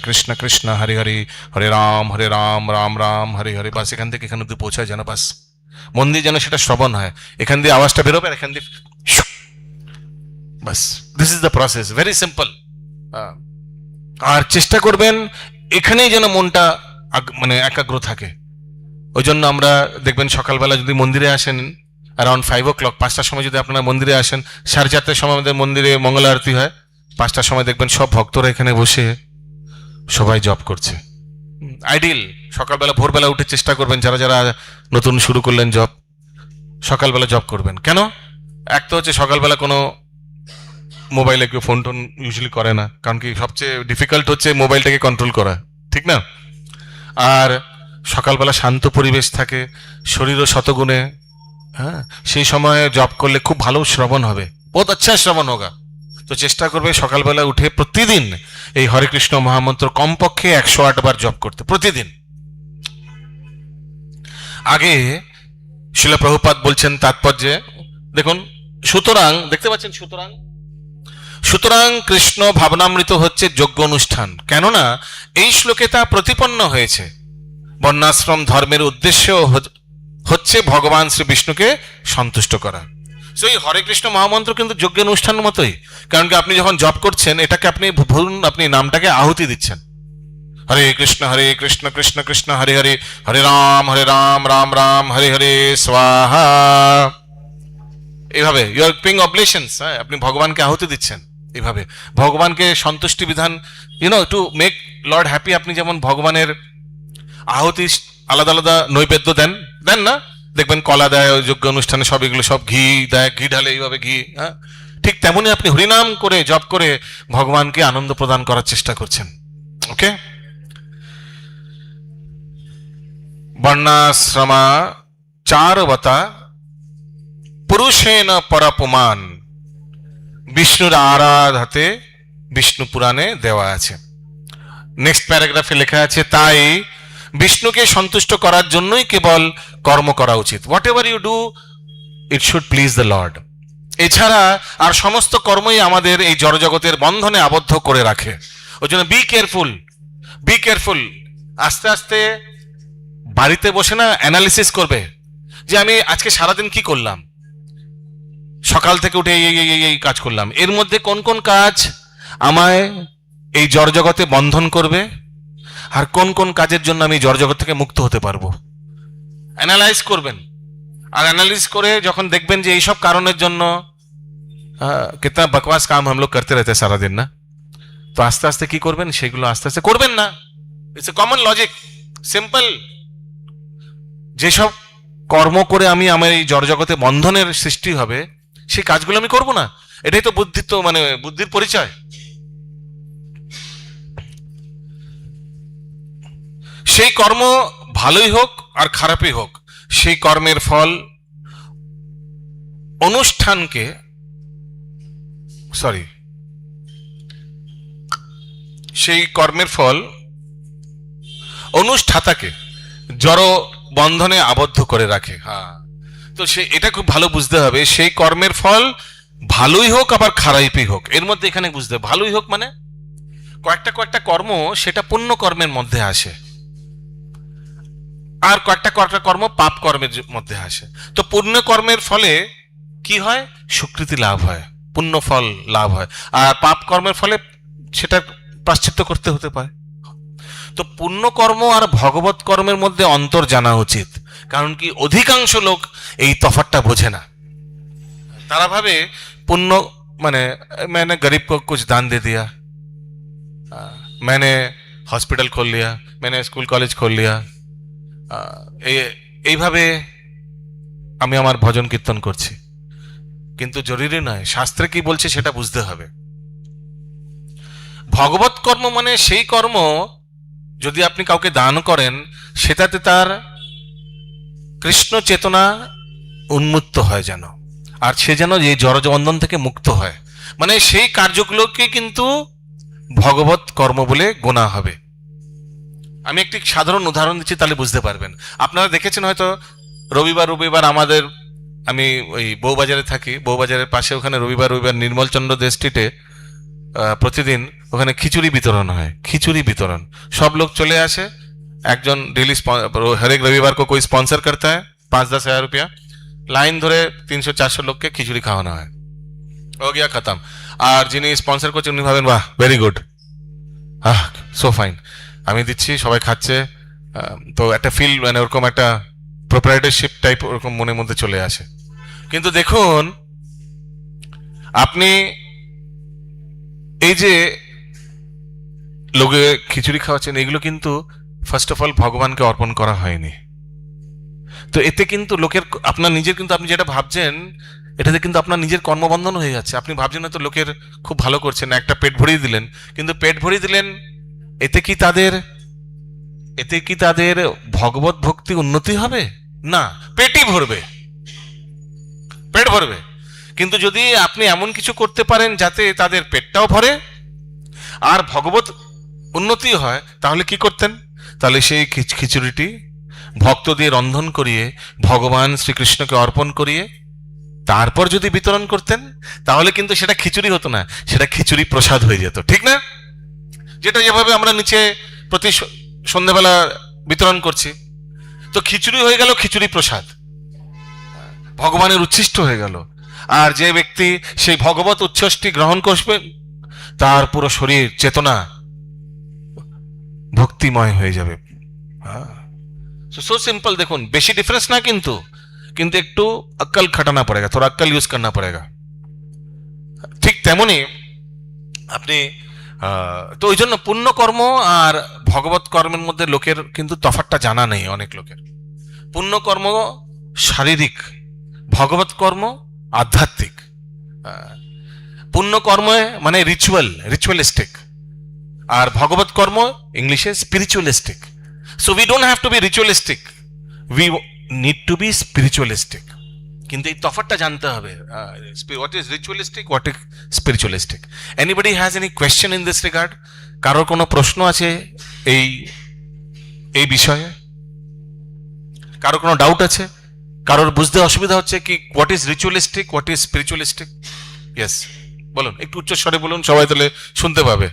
কৃষ্ণ কৃষ্ণ হরে হরে, হরে রাম রাম রাম হরে হরে, বাস। এখান থেকে এখানে অব্দি পৌঁছায় যেন, বাস। মন দিয়ে যেন সেটা শ্রবণ হয়, এখান দিয়ে আওয়াজটা বেরোবে, আর এখান দিয়ে বাস। This is the process, very simple. আর চেষ্টা করবেন এখানেই যেন মনটা মানে একাগ্র থাকে। ওই জন্য আমরা দেখবেন সকালবেলা যদি মন্দিরে আসেন, অ্যারাউন্ড 5 o'clock, 5টার সময় যদি আপনারা মন্দিরে আসেন, 4:30টার সময় আমাদের মন্দিরে মঙ্গল আরতি হয়, 5টার সময় দেখবেন সব ভক্তরা এখানে বসে সবাই জপ করছে। আইডিয়াল সকালবেলা ভোরবেলা উঠে চেষ্টা করবেন, যারা যারা নতুন শুরু করলেন জপ, সকালবেলা জপ করবেন। কেন? এক তো হচ্ছে সকালবেলা কোনো মোবাইলে কেউ ফোন টোন ইউজুয়ালি করে না, কারণ কি সবচেয়ে ডিফিকাল্ট হচ্ছে মোবাইলটাকে কন্ট্রোল করা, ঠিক না? আর সকালবেলা শান্ত পরিবেশ থাকে, শরীরও শতগুণে, হ্যাঁ, সেই সময় জপ করলে খুব ভালো শ্রবণ হবে, বহুত আচ্ছা শ্রবণ হোগা। তো চেষ্টা করবে সকালবেলা উঠে প্রতিদিন এই হরে কৃষ্ণ মহামন্ত্র কমপক্ষে 108 বার জপ করতে প্রতিদিন। আগে শিলা প্রভুপাদ বলছেন তাৎপর্যে, দেখুন, সুতরাং দেখতে পাচ্ছেন, সুতরাং কৃষ্ণ ভাবনামৃত হচ্ছে যোগ্য অনুষ্ঠান, কেননা এই শ্লোকে তা প্রতিপন্ন হয়েছে। বর্ণাশ্রম ধর্মের উদ্দেশ্য হচ্ছে ভগবান শ্রী বিষ্ণুকে সন্তুষ্ট করা। সো এই হরে কৃষ্ণ মহামন্ত্র কিন্তু যজ্ঞের অনুষ্ঠান মতোই, কারণ কি আপনি যখন জপ করছেন, এটাকে আপনি ধরুন, আপনি নামটাকে আহুতি দিচ্ছেন। হরে কৃষ্ণ কৃষ্ণ কৃষ্ণ হরে হরে, হরে রাম রাম রাম হরে হরে স্বাহা। এইভাবে ইউ আর পেইং অবলেশনস, আপনি ভগবানকে আহুতি দিচ্ছেন। এইভাবে ভগবানকে সন্তুষ্টি বিধান, টু মেক লর্ড হ্যাপি, আপনি যেমন ভগবানের আহুতি আলাদা আলাদা নৈবেদ্য দেন না, দেখবেন কলা দেয় ওই যজ্ঞ অনুষ্ঠানে, সব এগুলো সব ঘি দেয়, ঘি ঢালে এইভাবে ঘি, হ্যাঁ, ঠিক তেমনি আপনি হরিনাম করে জপ করে ভগবানকে আনন্দ প্রদান করার চেষ্টা করছেন। ওকে, বর্ণাশ্রমা চারবতা পুরুষেন পরাপমান বিষ্ণুর আরাধাতে, বিষ্ণু পুরাণে দেওয়া আছে। নেক্সট প্যারাগ্রাফে লেখা আছে, তাই বিষ্ণুকে সন্তুষ্ট করার জন্যই কেবল কর্ম করা উচিত। Whatever you do, it should please the lord. এছাড়া আর সমস্ত কর্মই আমাদের এই জড়জগতের বন্ধনে আবদ্ধ করে রাখে। ওই জন্য বি কেয়ারফুল। আস্তে আস্তে বাড়িতে বসে না অ্যানালিসিস করবে যে আমি আজকে সারাদিন কি করলাম, সকাল থেকে উঠে এই কাজ করলাম, এর মধ্যে কোন কোন কাজ আমায় এই জড়জগতে বন্ধন করবে, আর কোন কোন কাজের জন্য আমি জড়জগৎ থেকে মুক্ত হতে পারবো, অ্যানালাইজ করবেন। আর অ্যানালিজ করে যখন দেখবেন যে এইসব কারণের জন্য কিতনা বকবাস কাম हम लोग करते रहते हैं सारा दिन না, তো আস্তে আস্তে কি করবেন, সেগুলো আস্তে আস্তে করবেন না। It's a common logic, simple. যেসব কর্ম করে আমি আমার এই জড়জগতে বন্ধনের সৃষ্টি হবে, সেই কাজগুলো আমি করব না। এটাই তো বুদ্ধির পরিচয়। সেই কর্ম ভালোই হোক আর খারাপই হোক, সেই কর্মের ফল অনুষ্ঠানকে সেই কর্মের ফল অনুষ্ঠাতাকে জড় বন্ধনে আবদ্ধ করে রাখে। হ্যাঁ, তো এটা খুব ভালো বুঝতে হবে, সেই কর্মের ফল ভালোই হোক আবার খারাপই হোক, এর মধ্যে এখানে বুঝতে হবে ভালোই হোক মানে কয়েকটা কর্ম সেটা পুণ্য কর্মের মধ্যে আসে, আর কয়েকটা কর্ম পাপ কর্মের মধ্যে আসে। তো পুণ্য কর্মের ফলে কি হয়? স্বীকৃতি লাভ হয়, পুণ্য ফল লাভ হয়, আর পাপ কর্মের ফলে সেটা প্রায়শ্চিত্ত করতে হতে পারে। তো পুণ্য কর্ম আর ভগবত কর্মের মধ্যে অন্তর জানা উচিত, কারণ কি অধিকাংশ লোক এই তফাৎটা বোঝে না। তারা ভাবে পুণ্য মানে मैंने गरीब को कुछ दान दे दिया, मैंने हॉस्पिटल खोल लिया, मैंने स्कूल कॉलेज खोल लिया, এইভাবে আমি আমার ভজন কীর্তন করছি। কিন্তু জরুরি নয়, শাস্ত্রে কি বলছে সেটা বুঝতে হবে। ভগবত কর্ম মানে সেই কর্ম যদি আপনি কাউকে দান করেন, সেটাতে তার কৃষ্ণ চেতনা উন্মুক্ত হয় যেন, আর সে যেন এই জড়বন্ধন থেকে মুক্ত হয়, মানে সেই কার্যগুলোকে কিন্তু ভগবত কর্ম বলে গোনা হবে। আমি একটি সাধারণ উদাহরণ দিচ্ছি, তাহলে বুঝতে পারবেন। আপনারা দেখেছেন হয়তো রবিবার আমাদের, আমি ওই বউবাজারে থাকি, বউবাজারের পাশে ওখানে রবিবার নির্মলচন্দ্র দে স্ট্রিটে প্রতিদিন ওখানে খিচুড়ি বিতরণ হয়। খিচুড়ি বিতরণ, সব লোক চলে আসে, একজন डेली हर एक रविवार को कोई स्पॉन्सर करता है 5-10 हजार रुपया, লাইন ধরে 300-400 লোককে খিচুড়ি খাওয়ানো হয়, हो गया खत्म। আর যিনি স্পন্সর করছেন উনি ভাবেন বাহ ভেরি গুড, সো ফাইন, আমি দিচ্ছি সবাই খাচ্ছে, তো একটা ফিল মানে ওরকম একটা প্রোপ্রাইটারশিপ টাইপ ওরকম মনের মধ্যে চলে আসে। কিন্তু দেখুন আপনি এই যে লোকে খিচুড়ি খাওয়াচ্ছেন, এগুলো কিন্তু ফার্স্ট অফ অল ভগবানকে অর্পণ করা হয়নি। তো এতে কিন্তু লোকের, আপনার নিজের, কিন্তু আপনি যেটা ভাবছেন এটাতে কিন্তু আপনার নিজের কর্মবন্ধন হয়ে যাচ্ছে। আপনি ভাবছেন হয়তো লোকের খুব ভালো করছেন, একটা পেট ভরিয়ে দিলেন, কিন্তু পেট ভরিয়ে দিলেন, এতে কি তাদের ভগবত ভক্তি উন্নতি হবে? না, পেট ভরবে। কিন্তু যদি আপনি এমন কিছু করতে পারেন যাতে তাদের পেটটাও ভরে আর ভগবত উন্নতি হয়, তাহলে কি করতেন? তাহলে সেই খিচুড়িটি ভক্ত দিয়ে রন্ধন করিয়ে ভগবান শ্রীকৃষ্ণকে অর্পণ করিয়ে তারপর যদি বিতরণ করতেন, তাহলে কিন্তু সেটা খিচুড়ি হতো না, সেটা খিচুড়ি প্রসাদ হয়ে যেত, ঠিক না? যেটা যেভাবে আমরা নিচে প্রতি সন্ধ্যাবেলা বিতরণ করছি, তো খিচুড়ি হয়ে গেল খিচুড়ি প্রসাদ, ভগবানের উচ্ছিষ্ট হয়ে গেল। আর যে ব্যক্তি সেই ভগবত উচ্ছ্বসটি গ্রহণ করবে, তার পুরো শরীর চেতনা ভক্তিময় হয়ে যাবে। সো সিম্পল, দেখুন বেশি ডিফারেন্স না, কিন্তু একটু अक्कल खटाना पड़ेगा, थोड़ा अक्कल यूज करना पड़ेगा। ঠিক তেমনি আপনি তো ওই জন্য পুণ্য কর্ম আর ভগবত কর্মের মধ্যে লোকের কিন্তু তফাৎটা জানা নেই। অনেক লোকের পুণ্য কর্ম শারীরিক, ভগবত কর্ম আধ্যাত্মিক। পুণ্য কর্ম মানে রিচুয়ালিস্টিক, আর ভগবত কর্ম ইংলিশে spiritualistic. So we don't have to be ritualistic, we need to be spiritualistic. কিন্তু এই তফাৎটা জানতে হবে, what is ritualistic, what is spiritualistic. Anybody has any question in this regard? কারোর কোনো প্রশ্ন আছে এই বিষয়ে? কারোর কোনো ডাউট আছে? কারোর বুঝতে অসুবিধা হচ্ছে কি what is ritualistic, what is স্পিরিচুয়ালিস্টিক? Yes, বলুন, একটু উচ্চস্বরে বলুন, সবাই তাহলে শুনতে পাবে।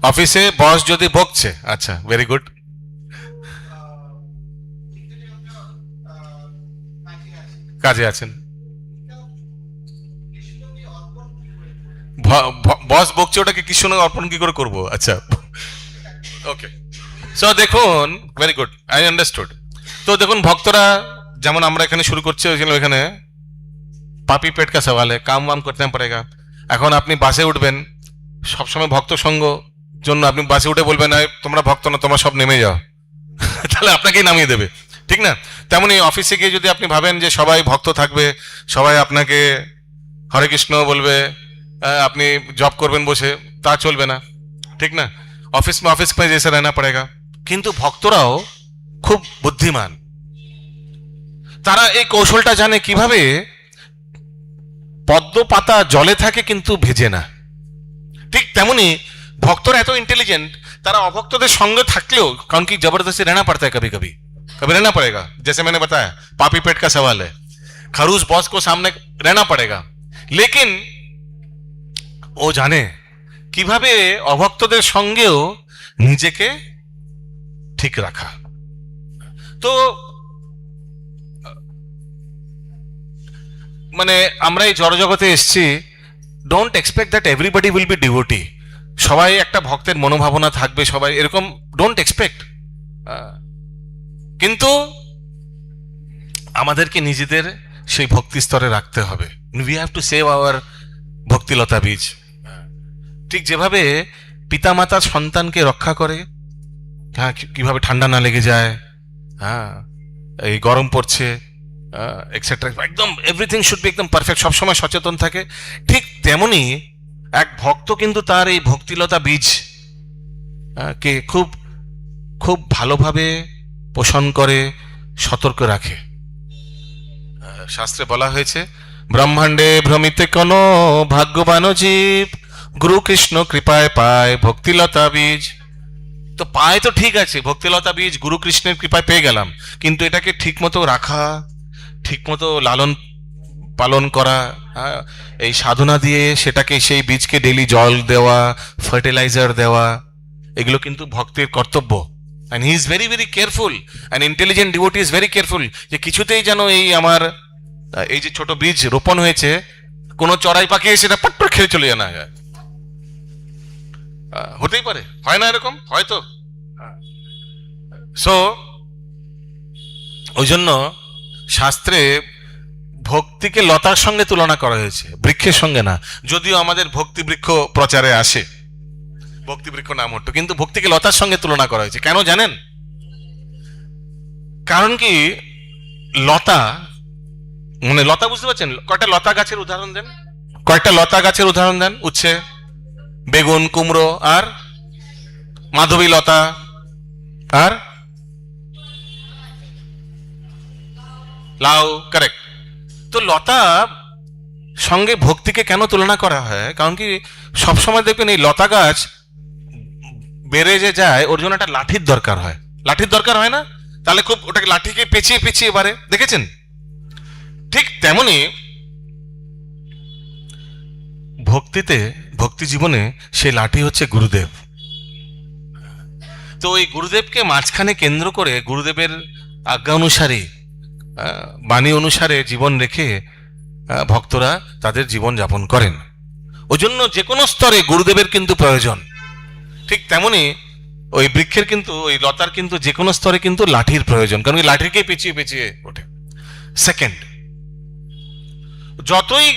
অফিসে বস যদি বকছে, আচ্ছা, ভেরি গুড। কাজে আছেন, বস বকছে, ওটাকে কৃষ্ণ অর্পণ কি করে করবো? আচ্ছা, ওকে। সো দেখুন, ভেরি গুড, আই আন্ডারস্টুড। তো দেখুন ভক্তরা, যেমন আমরা এখানে শুরু করছি, ওইখানে পাপি পেট কা সওয়াল है, काम वाम करते पड़ेगा। এখন আপনি বাসে উঠবেন, সবসময় ভক্ত সঙ্গ জন্য আপনি বাসে উঠে বলবেন তোমরা ভক্ত না, তোমরা সব নেমে যাও, তাহলে আপনাকেই নামিয়ে দেবে, ঠিক না? তেমনি অফিসে গিয়ে যদি আপনি ভাবেন যে সবাই ভক্ত থাকবে, সবাই আপনাকে হরে কৃষ্ণ বলবে, আপনি जॉब করবেন বসে, তা চলবে না, ঠিক না? ऑफिस में जैसे रहना पड़ेगा। কিন্তু ভক্তরাও খুব বুদ্ধিমান, তারা এই কৌশলটা জানে কিভাবে পদ্ম পাতা জলে থাকে কিন্তু ভেজে না। ঠিক তেমনি ভক্তরা এত इंटेलिजेंट, তারা অভক্তদের সঙ্গে থাকলেও, কারণ কি जबरदस्ती रहना पड़ता है, कभी कभी कभी रहना पड़ेगा। जैसे मैंने बताया पापी पेट का सवाल है, खरूस बॉस को सामने रहना पड़ेगा, लेकिन ও জানে কিভাবে অভক্তদের সঙ্গেও নিজেকে ঠিক রাখা। তো মানে আমরা এই জড়জগতে এসেছি, don't expect that everybody will be devotee, সবাই একটা ভক্তের মনোভাবনা থাকবে, সবাই এরকম ডোন্ট এক্সপেক্ট। কিন্তু আমাদেরকে নিজেদের সেই ভক্তি স্তরে রাখতে হবে। We have to save our bhaktilata bij. ঠিক যেভাবে পিতামাতা সন্তানকে রক্ষা করে, হ্যাঁ, কিভাবে ঠান্ডা না লেগে যায়, হ্যাঁ, এই গরম পড়ছে, এক্সেট্রা, একদম এভরিথিং শুড বি একদম পারফেক্ট, সবসময় সচেতন থাকে। ঠিক তেমনি এক ভক্ত কিন্তু তার এই ভক্তিলতা বীজ কে খুব খুব ভালোভাবে পোষণ করে, সতর্ক রাখে। শাস্ত্রে বলা হয়েছে, ব্রহ্মাণ্ডে ভ্রমিতে কোন ভাগ্যবান জীব গুরু কৃষ্ণ কৃপায় পায় ভক্তিলতা বীজ। তো পায় তো ঠিক আছে, ভক্তিলতা বীজ গুরু কৃষ্ণের কৃপায় পেয়ে গেলাম, কিন্তু এটাকে ঠিক মতো রাখা, ঠিক মতো লালন পালন করা, এই সাধনা দিয়ে সেটাকে, সেই বীজকে ডেইলি জল দেওয়া, ফার্টিলাইজার দেওয়া, এগুলো কিন্তু ভক্তের কর্তব্য। and he is very very careful, an intelligent devotee is very careful, যে কিছুতেই যেন এই আমার এই যে ছোট বীজ রোপণ হয়েছে, কোনো চড়াই পাখি সেটা পট করে খেয়ে চলে জানা যায়। হতেই পারে, হয় না এরকম, হয়তো। সো ওই জন্য শাস্ত্রে ভক্তিকে লতার সঙ্গে তুলনা করা হয়েছে, বৃক্ষের সঙ্গে না। যদিও আমাদের ভক্তি বৃক্ষ প্রচারে আসে, ভক্তি বৃক্ষ নাম হতো, কিন্তু ভক্তিকে লতার সঙ্গে তুলনা করা হয়েছে। কেন জানেন? কারণ কি, লতা মানে লতা বুঝতে পারছেন? কয়টা লতা গাছের উদাহরণ দেন, কয়েকটা লতা গাছের উদাহরণ দেন। উচ্ছে, বেগুন, কুমড়ো, আর মাধবী লতা, আর লাউ, কারেক্ট। তো লতা সঙ্গে ভক্তিকে কেন তুলনা করা হয়? কারণ কি সবসময় দেখবেন এই লতা গাছ বেড়ে যে যায়, ওর জন্য একটা লাঠির দরকার হয়, লাঠির দরকার হয় না? তাহলে খুব ওটাকে লাঠিকে পেঁচিয়ে পেঁচিয়ে বাড়ে, দেখেছেন? ঠিক তেমনি ভক্তিতে, ভক্তি জীবনে সেই লাঠি হচ্ছে গুরুদেব। তো এই গুরুদেবকে মাঝখানে কেন্দ্র করে, গুরুদেবের আজ্ঞা অনুসারে, বাণী অনুসারে জীবন রেখে ভক্তরা তাদের জীবন যাপন করেন। ওই জন্য যে কোনো স্তরে গুরুদেবের কিন্তু প্রয়োজন। ঠিক তেমনি ওই বৃক্ষের কিন্তু, ওই লতার কিন্তু যে কোনো স্তরে কিন্তু লাঠির প্রয়োজন, কারণ এই লাঠিকেই পেঁচিয়ে পেঁচিয়ে ওঠে। সেকেন্ড, যতই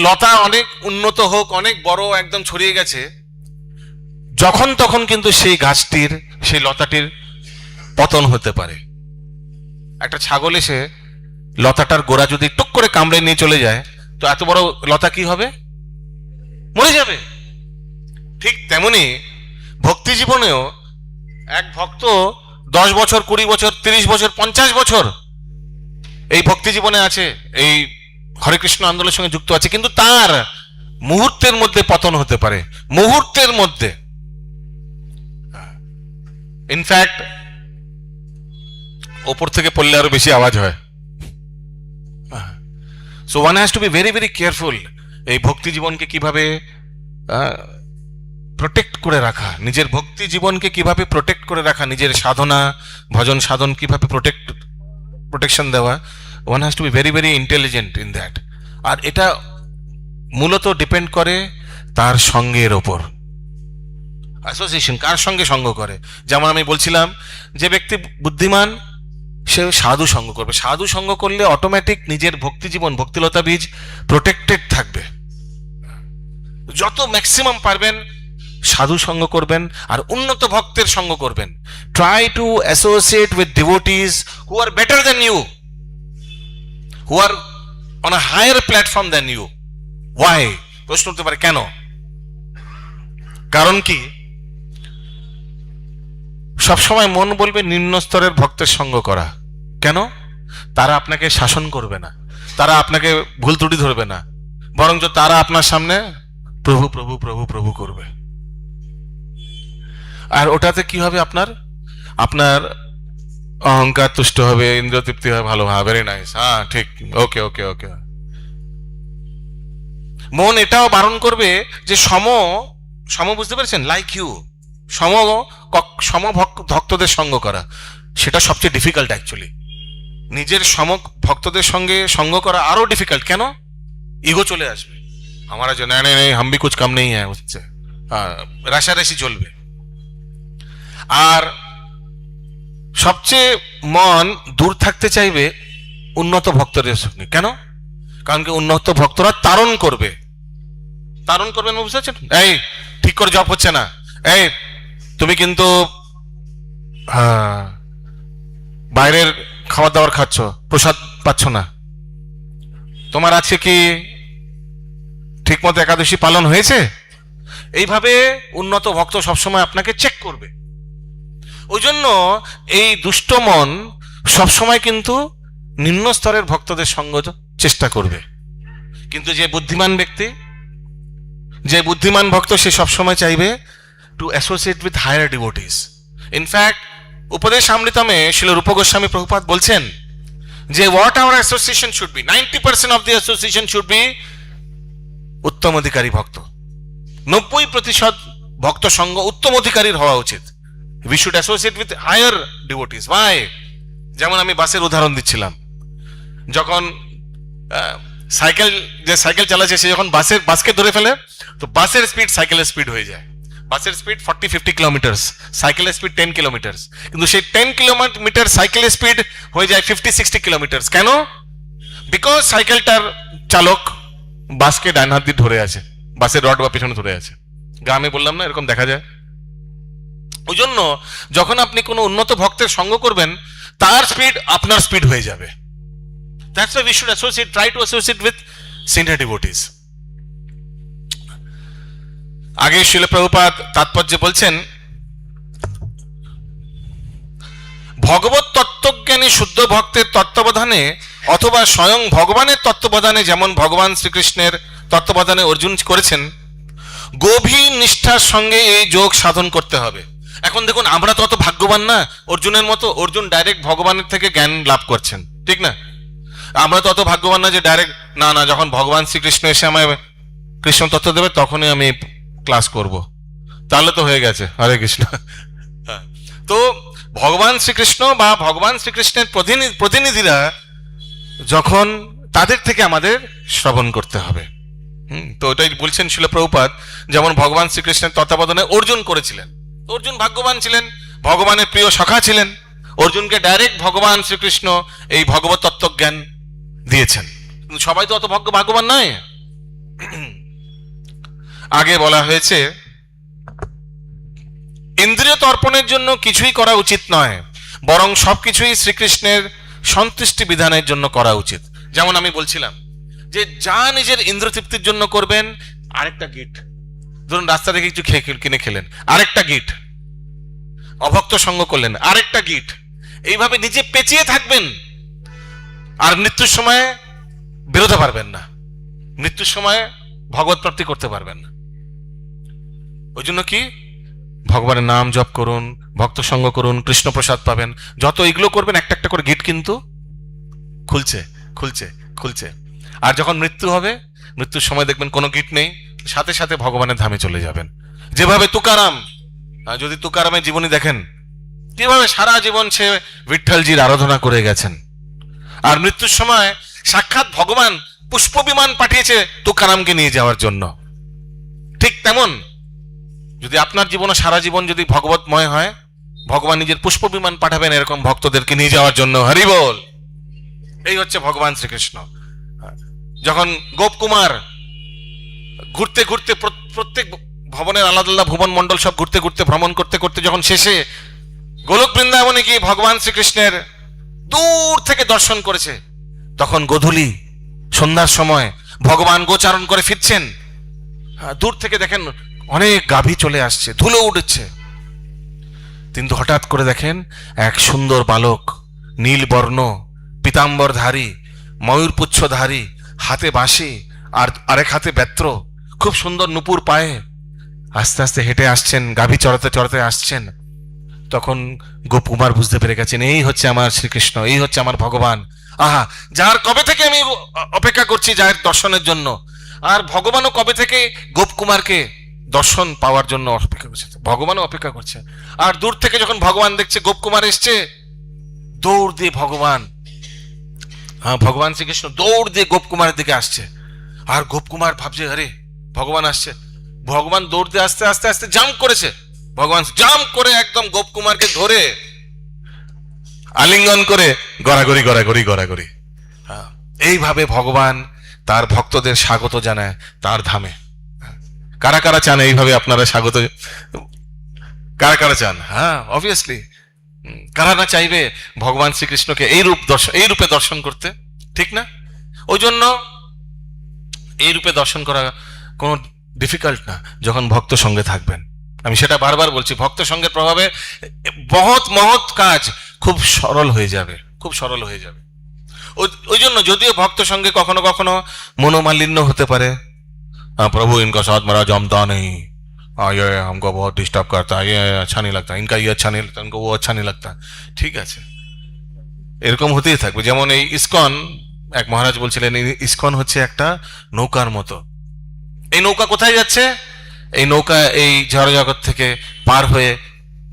লতা অনেক উন্নত হোক, অনেক বড় একদম ছড়িয়ে গেছে, যখন তখন কিন্তু সেই গাছটির, সেই লতাটির পতন হতে পারে। একটা ছাগল এসে লতাটার গোড়া যদি টুক করে কামড়ে নিয়ে চলে যায়, তো এত বড় লতা কি হবে? মরে যাবে। ঠিক তেমনি ভক্তি জীবনেও এক ভক্ত 10 বছর, 20 বছর, 30 বছর, 50 বছর এই ভক্তি জীবনে আছে, এই হরে কৃষ্ণ আন্দোলনের সঙ্গে যুক্ত আছে, কিন্তু তার মুহূর্তের মধ্যে পতন হতে পারে, মুহূর্তের মধ্যে। ইনফ্যাক্ট ওপর থেকে পড়লে আরো বেশি আওয়াজ হয়। So one has to be very very careful, এই ভক্তি জীবনকে কিভাবে প্রোটেক্ট করে রাখা, নিজের ভক্তি জীবনকে কিভাবে প্রোটেক্ট করে রাখা, নিজের সাধনা, ভজন সাধন কিভাবে প্রোটেকশন দেওয়া। One has to be very very intelligent in that. আর এটা মূলত ডিপেন্ড করে তার সঙ্গের ওপর, অ্যাসোসিয়েশন, কার সঙ্গে সঙ্গ করে। যেমন আমি বলছিলাম, যে ব্যক্তি বুদ্ধিমান সে সাধু সঙ্গ করবে, সাধু সঙ্গ করলে অটোমেটিক নিজের ভক্তি জীবন, ভক্তিলতা বীজ প্রোটেক্টেড থাকবে। যত ম্যাক্সিমাম পারবেন সাধু সঙ্গ করবেন, আর উন্নত ভক্তের সঙ্গ করবেন। Try to associate with devotees who are better than you, who are on a higher platform than you. Why? প্রশ্ন হতে পারে কেন? কারণ কি, সবসময় মন বলবে নিম্ন স্তরের ভক্তের সঙ্গ করা। কেন? তারা আপনাকে শাসন করবে না, তারা আপনাকে ভুল ত্রুটি ধরবে না, বরঞ্চ তারা আপনার সামনে প্রভু প্রভু প্রভু প্রভু করবে। আর ওটাতে কি হবে, আপনার আপনার অহংকার তুষ্ট হবে, ইন্দ্রিয় তৃপ্তি হবে, ভালো, হ্যাঁ ভেরি নাইস, হ্যাঁ ঠিক, ওকে ওকে ওকে। মন এটাও বারণ করবে যে সম সম বুঝতে পেরেছেন, লাইক ইউ, সম সম ভক্তদের সঙ্গ করা, সেটা সবচেয়ে ডিফিকাল্ট অ্যাকচুয়ালি। নিজের সম ভক্তদের সঙ্গে সঙ্গ করা আরো ডিফিকাল্ট। কেন? ইগো চলে আসবে, আমার যে না নেই হাম ভি কুছ কাম নেই হ্যাঁ হচ্ছে, রাশারাশি চলবে। আর সবচেয়ে মন দূর থাকতে চাইবে উন্নত ভক্তদের সঙ্গে। কেন? কারণ কি উন্নত ভক্তরা তারণ করবে, তারণ করবেন, বুঝতে পারছেন? এই ঠিক করে জব হচ্ছে না, এই তুমি কিন্তু বাইরের খাবার দাবার খাচ্ছ, প্রসাদ পাচ্ছ না, তোমার আছে কি ঠিক মতো একাদশী পালন হয়েছে? এইভাবে উন্নত ভক্ত সবসময় আপনাকে চেক করবে। ওই জন্য এই দুষ্ট মন সবসময় কিন্তু নিম্ন স্তরের ভক্তদের সঙ্গ চেষ্টা করবে। কিন্তু যে বুদ্ধিমান ব্যক্তি, যে বুদ্ধিমান ভক্ত, সে সবসময় চাইবে to associate with higher devotees. In fact উপদেশ অমৃতমে শ্রীল রূপ গোস্বামী প্রভুপাদ বলছেন যে what our association should be, 90% of the association should be uttama adhikari bhakta. 90% ভক্ত সঙ্গ উত্তম অধিকারীর হওয়া উচিত। We should associate with higher devotees. ভাই, যেমন আমি বাসের উদাহরণ দিচ্ছিলাম, যখন সাইকেল চালাচ্ছে, সে যখন বাসকে ধরে ফেলে, তো বাসের স্পিড সাইকেলের স্পিড হয়ে যায়। বাসের স্পিড 40-50 কিলোমিটার, সাইকেলের স্পিড 10 কিলোমিটার, কিন্তু সেই 10 কিলোমিটার সাইকেলের স্পিড হয়ে যায় 50-60 কিলোমিটার। কেন? বিকজ সাইকেলটার চালক বাসকে ডান হাত দিয়ে ধরে আছে, বাসের রড বা পেছনে ধরে আছে। গ্রামে বললাম না, এরকম দেখা যায়। ওই জন্য যখন আপনি কোনো উন্নত ভক্তের সঙ্গ করবেন, তার স্পিড আপনার স্পিড হয়ে যাবে। That's why we should associate, try to associate with senior devotees. আগে শ্রীল প্রভুপাদ তাৎপর্যে বলছেন, ভগবত তত্ত্বজ্ঞানী শুদ্ধ ভক্তের তত্ত্বাবধানে অথবা স্বয়ং ভগবানের তত্ত্বাবধানে, যেমন ভগবান শ্রীকৃষ্ণের তত্ত্বাবধানে অর্জুন করেছেন, গভীর নিষ্ঠার সঙ্গে এই যোগ সাধন করতে হবে। এখন দেখুন, আমরা তো অত ভাগ্যবান না অর্জুনের মতো, অর্জুন ডাইরেক্ট ভগবানের থেকে জ্ঞান লাভ করছেন, ঠিক না? আমরা তো অত ভাগ্যবান না যে ডাইরেক্ট, না না, যখন ভগবান শ্রীকৃষ্ণ এসে আমায় কৃষ্ণ তত্ত্ব দেবে তখনই আমি ক্লাস করব, তাহলে তো হয়ে গেছে, হরে কৃষ্ণ। তো ভগবান শ্রীকৃষ্ণ বা ভগবান শ্রীকৃষ্ণের প্রতিনিধিরা যখন, তাদের থেকে আমাদের শ্রবণ করতে হবে। তো ওটাই বলছেন শ্রীল প্রভুপাদ, যেমন ভগবান শ্রীকৃষ্ণের তত্ত্বাবধানে অর্জুন করেছিলেন। অর্জুন ভাগ্যবান ছিলেন, ভগবানের প্রিয় সখা ছিলেন। অর্জুনকে ডাইরেক্ট ভগবান শ্রীকৃষ্ণ এই ভগবত তত্ত্বজ্ঞান দিয়েছেন। কিন্তু সবাই তো অত ভাগ্যবান নয়। আগে বলা হয়েছে, ইন্দ্রিয় তর্পণের জন্য কিছুই করা উচিত নয়, বরং সবকিছুই শ্রীকৃষ্ণের সন্তুষ্টি বিধানের জন্য করা উচিত। যেমন আমি বলছিলাম যে যা নিজের ইন্দ্রিয় তৃপ্তির জন্য করবেন, আরেকটা গিট, ধরুন রাস্তা থেকে কিছু কিনে খেলেন, আরেকটা গিট, অভক্ত সঙ্গ করলেন, আরেকটা গিট, এইভাবে নিজে পেঁচিয়ে থাকবেন, আর মৃত্যুর সময় বেরোতে পারবেন না, মৃত্যুর সময় ভগবত প্রাপ্তি করতে পারবেন না। ওই জন্য কি, ভগবানের নাম জপ করুন, ভক্ত সঙ্গ করুন, কৃষ্ণ প্রসাদ পাবেন। যত এগুলো করবেন, একটা একটা করে গিট কিন্তু খুলছে খুলছে খুলছে। আর যখন মৃত্যু হবে, মৃত্যুর সময় দেখবেন কোনো গিট নেই, সাথে সাথে ভগবানের ধামে চলে যাবেন। যেভাবে তুকারাম, যদি তুকারামের জীবনী দেখেন, কিভাবে সারা জীবন সে বিঠ্ঠলজির আরাধনা করে গেছেন, আর মৃত্যুর সময় সাক্ষাৎ ভগবান পুষ্প বিমান পাঠিয়েছে তুকারামকে নিয়ে যাওয়ার জন্য। ঠিক তেমন যদি আপনার জীবনে সারা জীবন যদি ভগবতময় হয়, ভগবান নিজের পুষ্প বিমান পাঠাবেন এরকম ভক্তদেরকে নিয়ে যাওয়ার জন্য। হরি বল। এই হচ্ছে ভগবান শ্রীকৃষ্ণ। যখন গোপকুমার ঘুরতে ঘুরতে, প্রত্যেক ভবনের আলাদা আলাদা ভুবন মন্ডল সব ঘুরতে ঘুরতে, ভ্রমণ করতে করতে যখন শেষে গোলক বৃন্দাবনে গিয়ে ভগবান শ্রীকৃষ্ণের দূর থেকে দর্শন করেছে, তখন গোধূলি সন্ধ্যার সময় ভগবান গোচারণ করে ফিরছেন, দূর থেকে দেখেন অনেক গাভী চলে আসছে, ধুলো উঠেছে। কিন্তু হঠাৎ করে দেখেন এক সুন্দর বালক, নীল বর্ণ, পীতাম্বরধারী, ময়ূরপুচ্ছধারী, হাতে বাঁশি আর আরেক হাতে বেত্র, খুব সুন্দর নুপুর পায়ে আস্তে আস্তে হেঁটে আসছেন, গাভী চড়াতে চড়াতে আসছেন। তখন গোপকুমার বুঝতে পেরে গেছেন এই হচ্ছে আমার শ্রীকৃষ্ণ, এই হচ্ছে আমার ভগবান। আহা, যার কবে থেকে আমি অপেক্ষা করছি যার দর্শনের জন্য, আর ভগবানও কবে থেকে গোপকুমারকে দর্শন পাওয়ার জন্য অপেক্ষা করছে, ভগবানও অপেক্ষা করছে। আর দূর থেকে যখন ভগবান দেখছে গোপকুমার এসছে, দৌড় দিয়ে ভগবান শ্রীকৃষ্ণ দৌড় দিয়ে গোপকুমারের দিকে আসছে। আর গোপকুমার ভাবছে আরে ভগবান আসছে। ভগবান দৌড় দিয়ে আস্তে আস্তে আস্তে জাম্প করেছে, ভগবান জাম্প করে একদম গোপকুমারকে ধরে আলিঙ্গন করে গড়াগড়ি গড়াগড়ি গড়াগড়ি। এইভাবে ভগবান তার ভক্তদের স্বাগত জানায় তার ধামে। কারা কারা চান এইভাবে আপনারা স্বাগত, কারা কারা চান? হ্যাঁ, অবভিয়াসলি। কারা না চাইবে ভগবান শ্রীকৃষ্ণকে এই রূপে দর্শন করতে, ঠিক না? ওই জন্য এই রূপে দর্শন করা কোনো ডিফিকাল্ট না যখন ভক্ত সঙ্গে থাকবেন। আমি সেটা বারবার বলছি, ভক্ত সঙ্গের প্রভাবে বহুত মহৎ কাজ খুব সরল হয়ে যাবে, খুব সরল হয়ে যাবে। ওই জন্য যদিও ভক্ত সঙ্গে কখনো কখনো মনোমালিন্য হতে পারে, प्रभु इनका साथ मेरा जमता नहीं, ये हमको बहुत डिस्टर्ब करता है, ये अच्छा नहीं लगता, इनका ये अच्छा नहीं लगता, इनको वो अच्छा नहीं लगता, ঠিক আছে, এরকম হতেই থাকবে। যেমন এই ইসকন, এক মহারাজ বলছিলেন ইসকন হচ্ছে একটা নৌকার মতো। এই নৌকা কোথায় যাচ্ছে? এই নৌকা এই জড়জগৎ থেকে পার হয়ে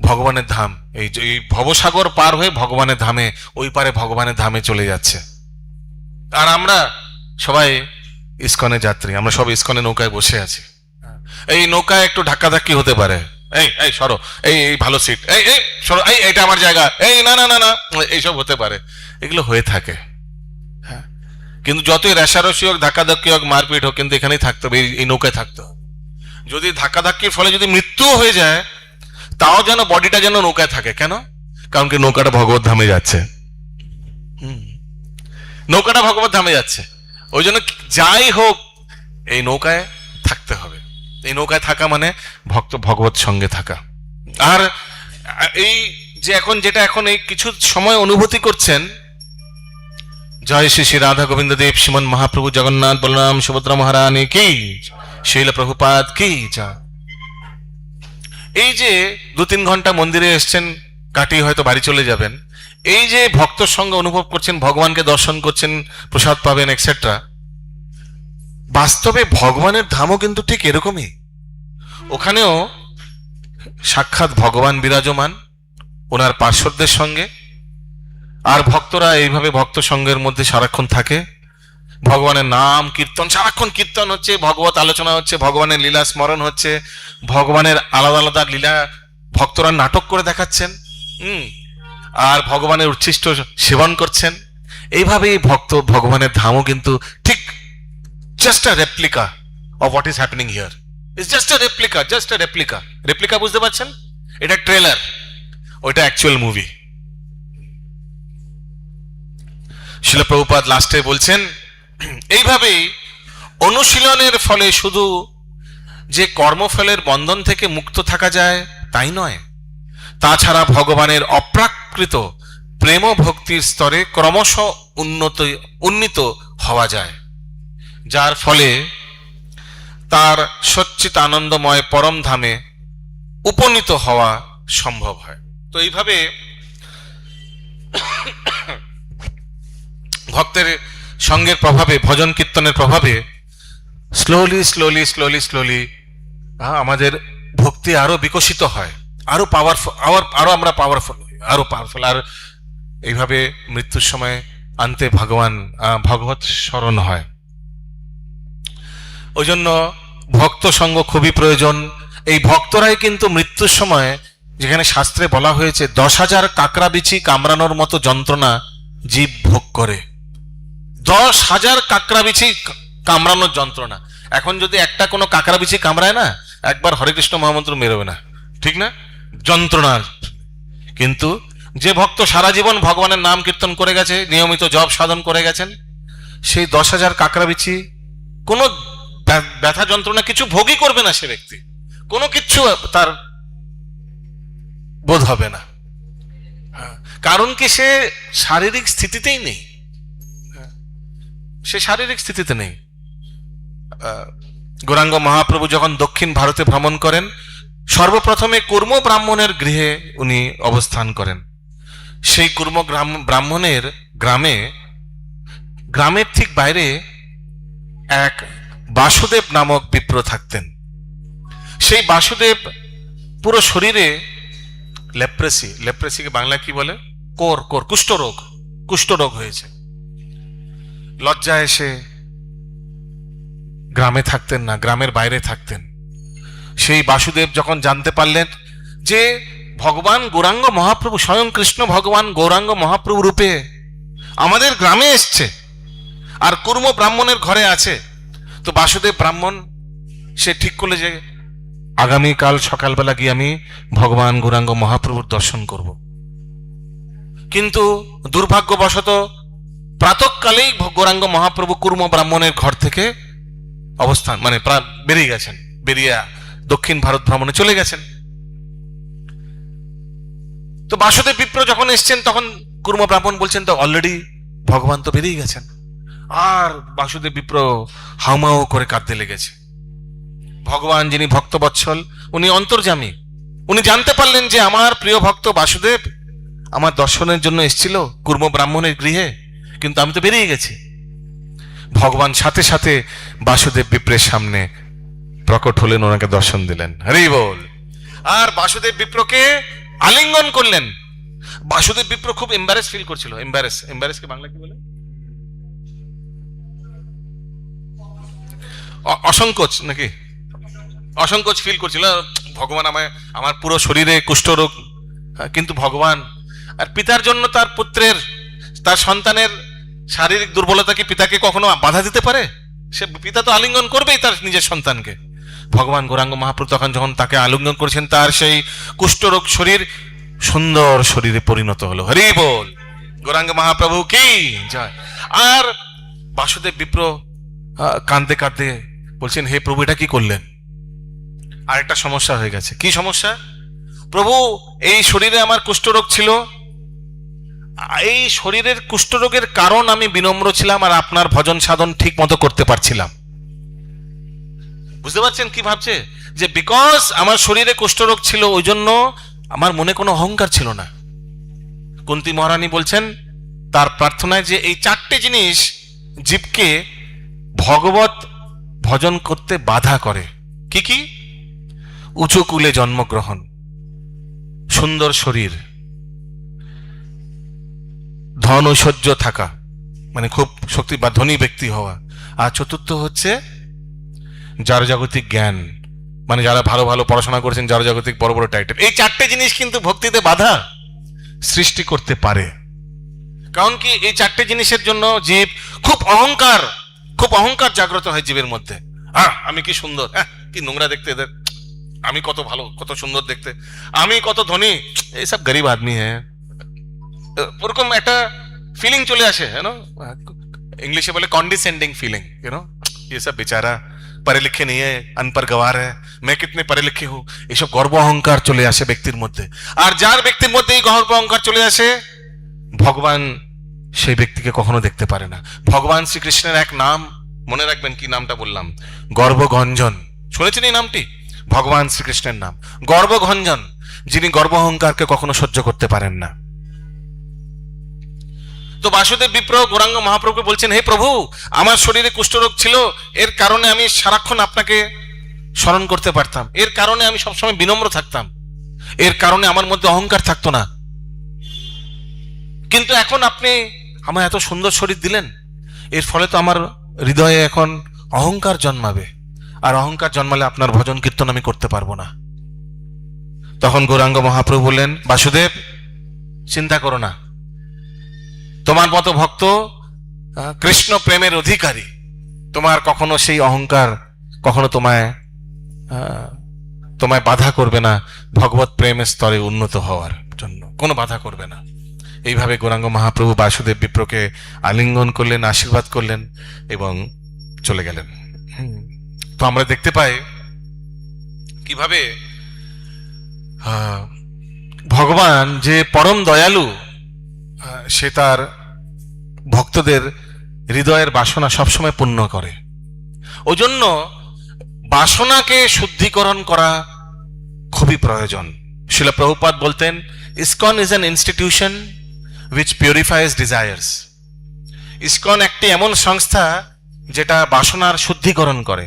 ভগবানের ধাম, এই ভবসাগর পার হয়ে ভগবানের ধামে, ওই পারে ভগবানের ধামে চলে যাচ্ছে। আর আমরা সবাই ইসকনের যাত্রী, আমরা সব ইসকনের নৌকায় বসে আছি। এই নৌকায় একটু ধাক্কাধাক্কি হতে পারে, এই এই সরো, এই এই ভালো সিট, এই এই সরো, এই এটা আমার জায়গা, এই না না না না, এইসব হতে পারে, এগুলো হয়ে থাকে। হ্যাঁ, কিন্তু যতই রেশারসি হোক, ধাক্কাধাক্কি হোক, মারপিট হোক, কিন্তু এখানেই থাকতে হবে, এই নৌকায় থাকতে হবে। যদি ধাক্কাধাক্কির ফলে যদি মৃত্যু হয়ে যায়, তাও যেন বডিটা যেন নৌকায় থাকে। কেন? কারণ কি নৌকাটা ভগবত ধামে যাচ্ছে। নৌকাটা ভগবত ধামে যাচ্ছে, ওই জন্য যাই হোক এই নৌকায় থাকতে হবে। এই নৌকায় থাকা মানে ভগবত সঙ্গে থাকা। আর এই যে এখন এই কিছু সময় অনুভূতি করছেন, জয় শ্রী শ্রী রাধা গোবিন্দ দেব শ্রীমন মহাপ্রভু জগন্নাথ বলরাম সুভদ্রা মহারানী কি, শৈল প্রভুপাদ কি যা। এই যে 2-3 ঘন্টা মন্দিরে এসছেন, কাটিয়ে হয়তো বাড়ি চলে যাবেন, এই যে ভক্তর সঙ্গে অনুভব করছেন, ভগবানকে দর্শন করছেন, প্রসাদ পাবেন এক্সেট্রা, বাস্তবে ভগবানের ধামও কিন্তু ঠিক এরকমই। ওখানেও সাক্ষাৎ ভগবান বিরাজমান ওনার পার্শ্বদের সঙ্গে, আর ভক্তরা এইভাবে ভক্ত সঙ্গের মধ্যে সারাক্ষণ থাকে। ভগবানের নাম কীর্তন, সারাক্ষণ কীর্তন হচ্ছে, ভগবত আলোচনা হচ্ছে, ভগবানের লীলা স্মরণ হচ্ছে, ভগবানের আলাদা আলাদা লীলা ভক্তরা নাটক করে দেখাচ্ছেন, আর ভগবানের উচ্ছিষ্ট সেবন করছেন। এইভাবেই ভগবানের ধামও কিন্তু ঠিক just a replica of what is happening here. It's just a replica, just a replica. Replica বুঝতে পারছেন? এটা ট্রেলার, ওইটা অ্যাকচুয়াল মুভি। শিল প্রভুপাদ লাস্টে বলছেন, এইভাবেই অনুশীলনের ফলে শুধু যে কর্মফলের বন্ধন থেকে মুক্ত থাকা যায় তাই নয়, তাছাড়া ভগবানের অপ্রাকৃত প্রেম ভক্তির স্তরে ক্রমশ উন্নীত হওয়া যায়, যার ফলে তার সচ্চিত আনন্দময় পরম ধামে উপনীত হওয়া সম্ভব হয়। তো এইভাবে ভক্তের সঙ্গের প্রভাবে, ভজন কীর্তনের প্রভাবে স্লোলি স্লোলি স্লোলি স্লোলি আমাদের ভক্তি আরো বিকশিত হয়, আরো পাওয়ারফুল, আরো আমরা পাওয়ারফুল হই, আরো পাওয়ারফুল। আর এইভাবে মৃত্যুর সময় আনতে ভগবত স্মরণ হয়। ওই জন্য ভক্ত সঙ্গ খুবই প্রয়োজন। এই ভক্তরাই কিন্তু মৃত্যুর সময়, যেখানে শাস্ত্রে বলা হয়েছে 10,000 কাকড়া বিছি কামড়ানোর মতো যন্ত্রণা জীব ভোগ করে। 10,000 কাকড়া বিছি কামড়ানোর যন্ত্রণা। এখন যদি একটা কোনো কাকড়া বিছি কামড়ায় না, একবার হরে কৃষ্ণ মহামন্ত্র মেরোবে না, ঠিক না? যন্ত্রণা। কিন্তু যে ভক্ত সারা জীবন ভগবানের নাম কীর্তন করে গেছে, নিয়মিত জপ সাধন করে গেছেন, সেই 10,000 কাকড়া বিছি কোনো ব্যথা যন্ত্রণা কিছু ভোগই করবে না সে ব্যক্তি, কোনো কিচ্ছু তার বোধ হবে না। কারণ কি, সে শারীরিক স্থিতিতেই নেই, সে শারীরিক স্থিতিতে নেই। গৌরাঙ্গ মহাপ্রভু যখন দক্ষিণ ভারতে ভ্রমণ করেন, সর্বপ্রথমে কুর্ম ব্রাহ্মণের গৃহে উনি অবস্থান করেন। সেই কুর্ম ব্রাহ্মণের গ্রামের ঠিক বাইরে এক বাসুদেব নামক বিপ্র থাকতেন। সেই বাসুদেব পুরো শরীরে লেপ্রেসিকে বাংলা কি বলে, কুষ্ঠরোগ হয়েছে। লজ্জা এসে গ্রামে থাকতেন না, গ্রামের বাইরে থাকতেন। সেই বাসুদেব যখন জানতে পারলেন যে ভগবান গৌরাঙ্গ মহাপ্রভু, স্বয়ং কৃষ্ণ ভগবান গৌরাঙ্গ মহাপ্রভু রূপে আমাদের গ্রামে এসছে আর কুর্ম ব্রাহ্মণের ঘরে আছে, তো বাসুদেব ব্রাহ্মণ সে ঠিক করলে যে আগামীকাল সকালবেলা গিয়ে আমি ভগবান গৌরাঙ্গ মহাপ্রভুর দর্শন করব। কিন্তু দুর্ভাগ্যবশত প্রাতঃকালেই গৌরাঙ্গ মহাপ্রভু কুর্ম ব্রাহ্মণের ঘর থেকে বেরিয়ে গেছেন, বেরিয়ে দক্ষিণ ভারত ভ্রমণে চলে গেছেন। তো বাসুদেব বিপ্র যখন এসছেন তখন কুর্ম ব্রাহ্মণ বলছেন তো অলরেডি ভগবান তো বেরিয়ে গেছেন। আর বাসুদেব বিপ্র হাউমাউ করে কাঁদতে লেগেছে। ভগবান যিনি ভক্তবৎসল, উনি অন্তর্যামী, উনি জানতে পারলেন যে আমার প্রিয় ভক্ত বাসুদেব আমার দর্শনের জন্য এসেছিল কুর্ম ব্রাহ্মণের গৃহে, কিন্তু আমি তো বেরিয়ে গেছি। ভগবান সাথে সাথে বাসুদেব বিপ্রের সামনে প্রকট হলেন, ওনাকে দর্শন দিলেন, হরি বল। আর বাসুদেব বিপ্রকে আলিঙ্গন করলেন। বাসুদেব বিপ্র খুব এম্বারেস ফিল করছিল। এম্বারেস কে বাংলা কি বলে? অসংকোচ নাকি? অসংকোচ ফিল করছিল। ভগবান আমার পুরো শরীরে কুষ্ঠরোগ, কিন্তু ভগবান আর পিতার জন্য তার সন্তানের শারীরিক দুর্বলতা কি পিতাকে কখনো বাধা দিতে পারে? সে পিতা তো আলিঙ্গন করবেই তার নিজের সন্তানকে। ভগবান গৌরাঙ্গ মহাপ্রভু যখন তাকে আলিঙ্গন করেছেন, তার সেই কুষ্ঠরোগ শরীর সুন্দর শরীরে পরিণত হলো। হরি বল, গৌরাঙ্গ মহাপ্রভু কি জয়। আর বাসুদেব বিপ্র কাঁদতে কাঁদতে বলছেন, হে প্রভু এটা কি করলেন? আর একটা সমস্যা হয়ে গেছে। কি সমস্যা? প্রভু এই শরীরে আমার কুষ্ঠরোগ ছিল, এই শরীরের কুষ্ঠরোগের কারণ আমি বিনম্র ছিলাম আর আপনার ভজন সাধন ঠিক মতো করতে পারছিলাম। বুঝতে পারছেন কি ভাবছে? যে বিকজ আমার শরীরে কুষ্ঠরোগ ছিল ওই জন্য আমার মনে কোনো অহংকার ছিল না। কুন্তী মহারানী বলছেন তার প্রার্থনায় যে এই চারটে জিনিস জীবকে ভগবত ভজন করতে বাধা করে। কি কি? উঁচু কুলে জন্মগ্রহণ, সুন্দর শরীর, ধন ঐশ্বর্য থাকা, মানে খুব শক্তি বা ধনী ব্যক্তি হওয়া, আর চতুর্থ হচ্ছে জাগতিক জ্ঞান, মানে যারা ভালো ভালো পড়াশোনা করেছেন, জাগতিক বড় বড় টাইটেল। এই চারটে জিনিস কিন্তু ভক্তিতে বাধা সৃষ্টি করতে পারে। কারণ কি, এই চারটে জিনিসের জন্য জীব খুব অহংকার জাগ্রত হয় জীবের মধ্যে। আমি কি সুন্দর, কি নোংরা দেখতে এদের, আমি কত ভালো, কত সুন্দর দেখতে, আমি কত ধনী, এইসব গরিব আদমি হ্যাঁ, ওরকম একটা ফিলিং চলে আসে। इंग्लिश बोले कॉन्डिसेंडिंग फीलिंग, ये सब बेचारा पढ़े लिखे नहीं है, अनपढ़ गवार है, मैं कितने पढ़े लिखे हूं, ये सब गर्व अहंकार चले आसे व्यक्तिर मध्य। और जार व्यक्तिर मध्य गर्व अहंकार चले आसे, भगवान সেই ব্যক্তিকে কখনো দেখতে পারে না। ভগবান শ্রীকৃষ্ণের এক নাম মনে রাখবেন, কি নামটা বললাম? গর্বগঞ্জন। শুনেছেন এই নামটি? ভগবান শ্রীকৃষ্ণের নাম গর্বগঞ্জন, যিনি গর্ব অহংকারকে কখনো সহ্য করতে পারেন না। তো বাসুদেব বিপ্র গৌরাঙ্গ মহাপ্রভুকে বলছেন, হে প্রভু আমার শরীরে কুষ্ঠরোগ ছিল, এর কারণে আমি সারাক্ষণ আপনাকে স্মরণ করতে পারতাম, এর কারণে আমি সবসময় বিনম্র থাকতাম, এর কারণে আমার মধ্যে অহংকার থাকতো না। কিন্তু এখন আপনি আমার এত সুন্দর শরীর দিলেন, এর ফলে তো আমার হৃদয়ে এখন অহংকার জন্মাবে, আর অহংকার জন্মালে আপনার ভজন কীর্তন আমি করতে পারবো না। তখন গৌরাঙ্গ মহাপ্রভু বললেন, বাসুদেব চিন্তা করো না, তোমার মতো ভক্ত কৃষ্ণ প্রেমের অধিকারী, তোমার কখনো সেই অহংকার কখনো তোমায় বাধা করবে না ভগবত প্রেমের স্তরে উন্নত হওয়ার জন্য, কোনো বাধা করবে না। এইভাবে গৌরাঙ্গ মহাপ্রভু বাসুদেব বিপ্রকে আলিঙ্গন করলেন, আশীর্বাদ করলেন এবং চলে গেলেন। তো আমরা দেখতে পাই কিভাবে ভগবান যে পরম দয়ালু, সে তার ভক্তদের হৃদয়ের বাসনা সবসময় পূর্ণ করে। ওই জন্য বাসনাকে শুদ্ধিকরণ করা খুবই প্রয়োজন। শিলা প্রভুপাদ বলতেন, ISKCON is an institution which পিউরিফাইজ desires. ISKCON একটি এমন সংস্থা যেটা বাসনার শুদ্ধিকরণ করে,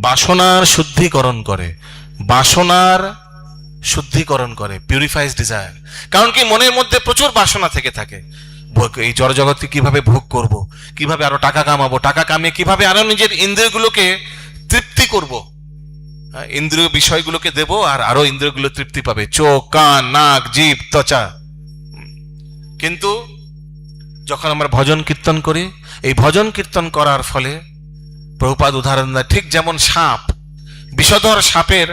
বাসনার শুদ্ধিকরণ করে, বাসনার শুদ্ধিকরণ করে, পিউরিফাইজ ডিজায়ার। কারণ কি, মনের মধ্যে প্রচুর বাসনা থেকে থাকে। এই জড়জগৎকে কিভাবে ভোগ করব, কিভাবে আরো টাকা কামাবো, টাকা কামিয়ে কিভাবে আরো নিজের ইন্দ্রিয়গুলোকে তৃপ্তি করব, ইন্দ্রিয় বিষয়গুলোকে দেব আর আরো ইন্দ্রিয়গুলো তৃপ্তি পাবে, চোখ, কান, নাক, জিভ, ত্বচা। কিন্তু যখন আমরা ভজন কীর্তন করি, এই ভজন কীর্তন করার ফলে প্রভুপাদ উদাহরণ দেয়, ঠিক যেমন সাপ, বিষধর সাপের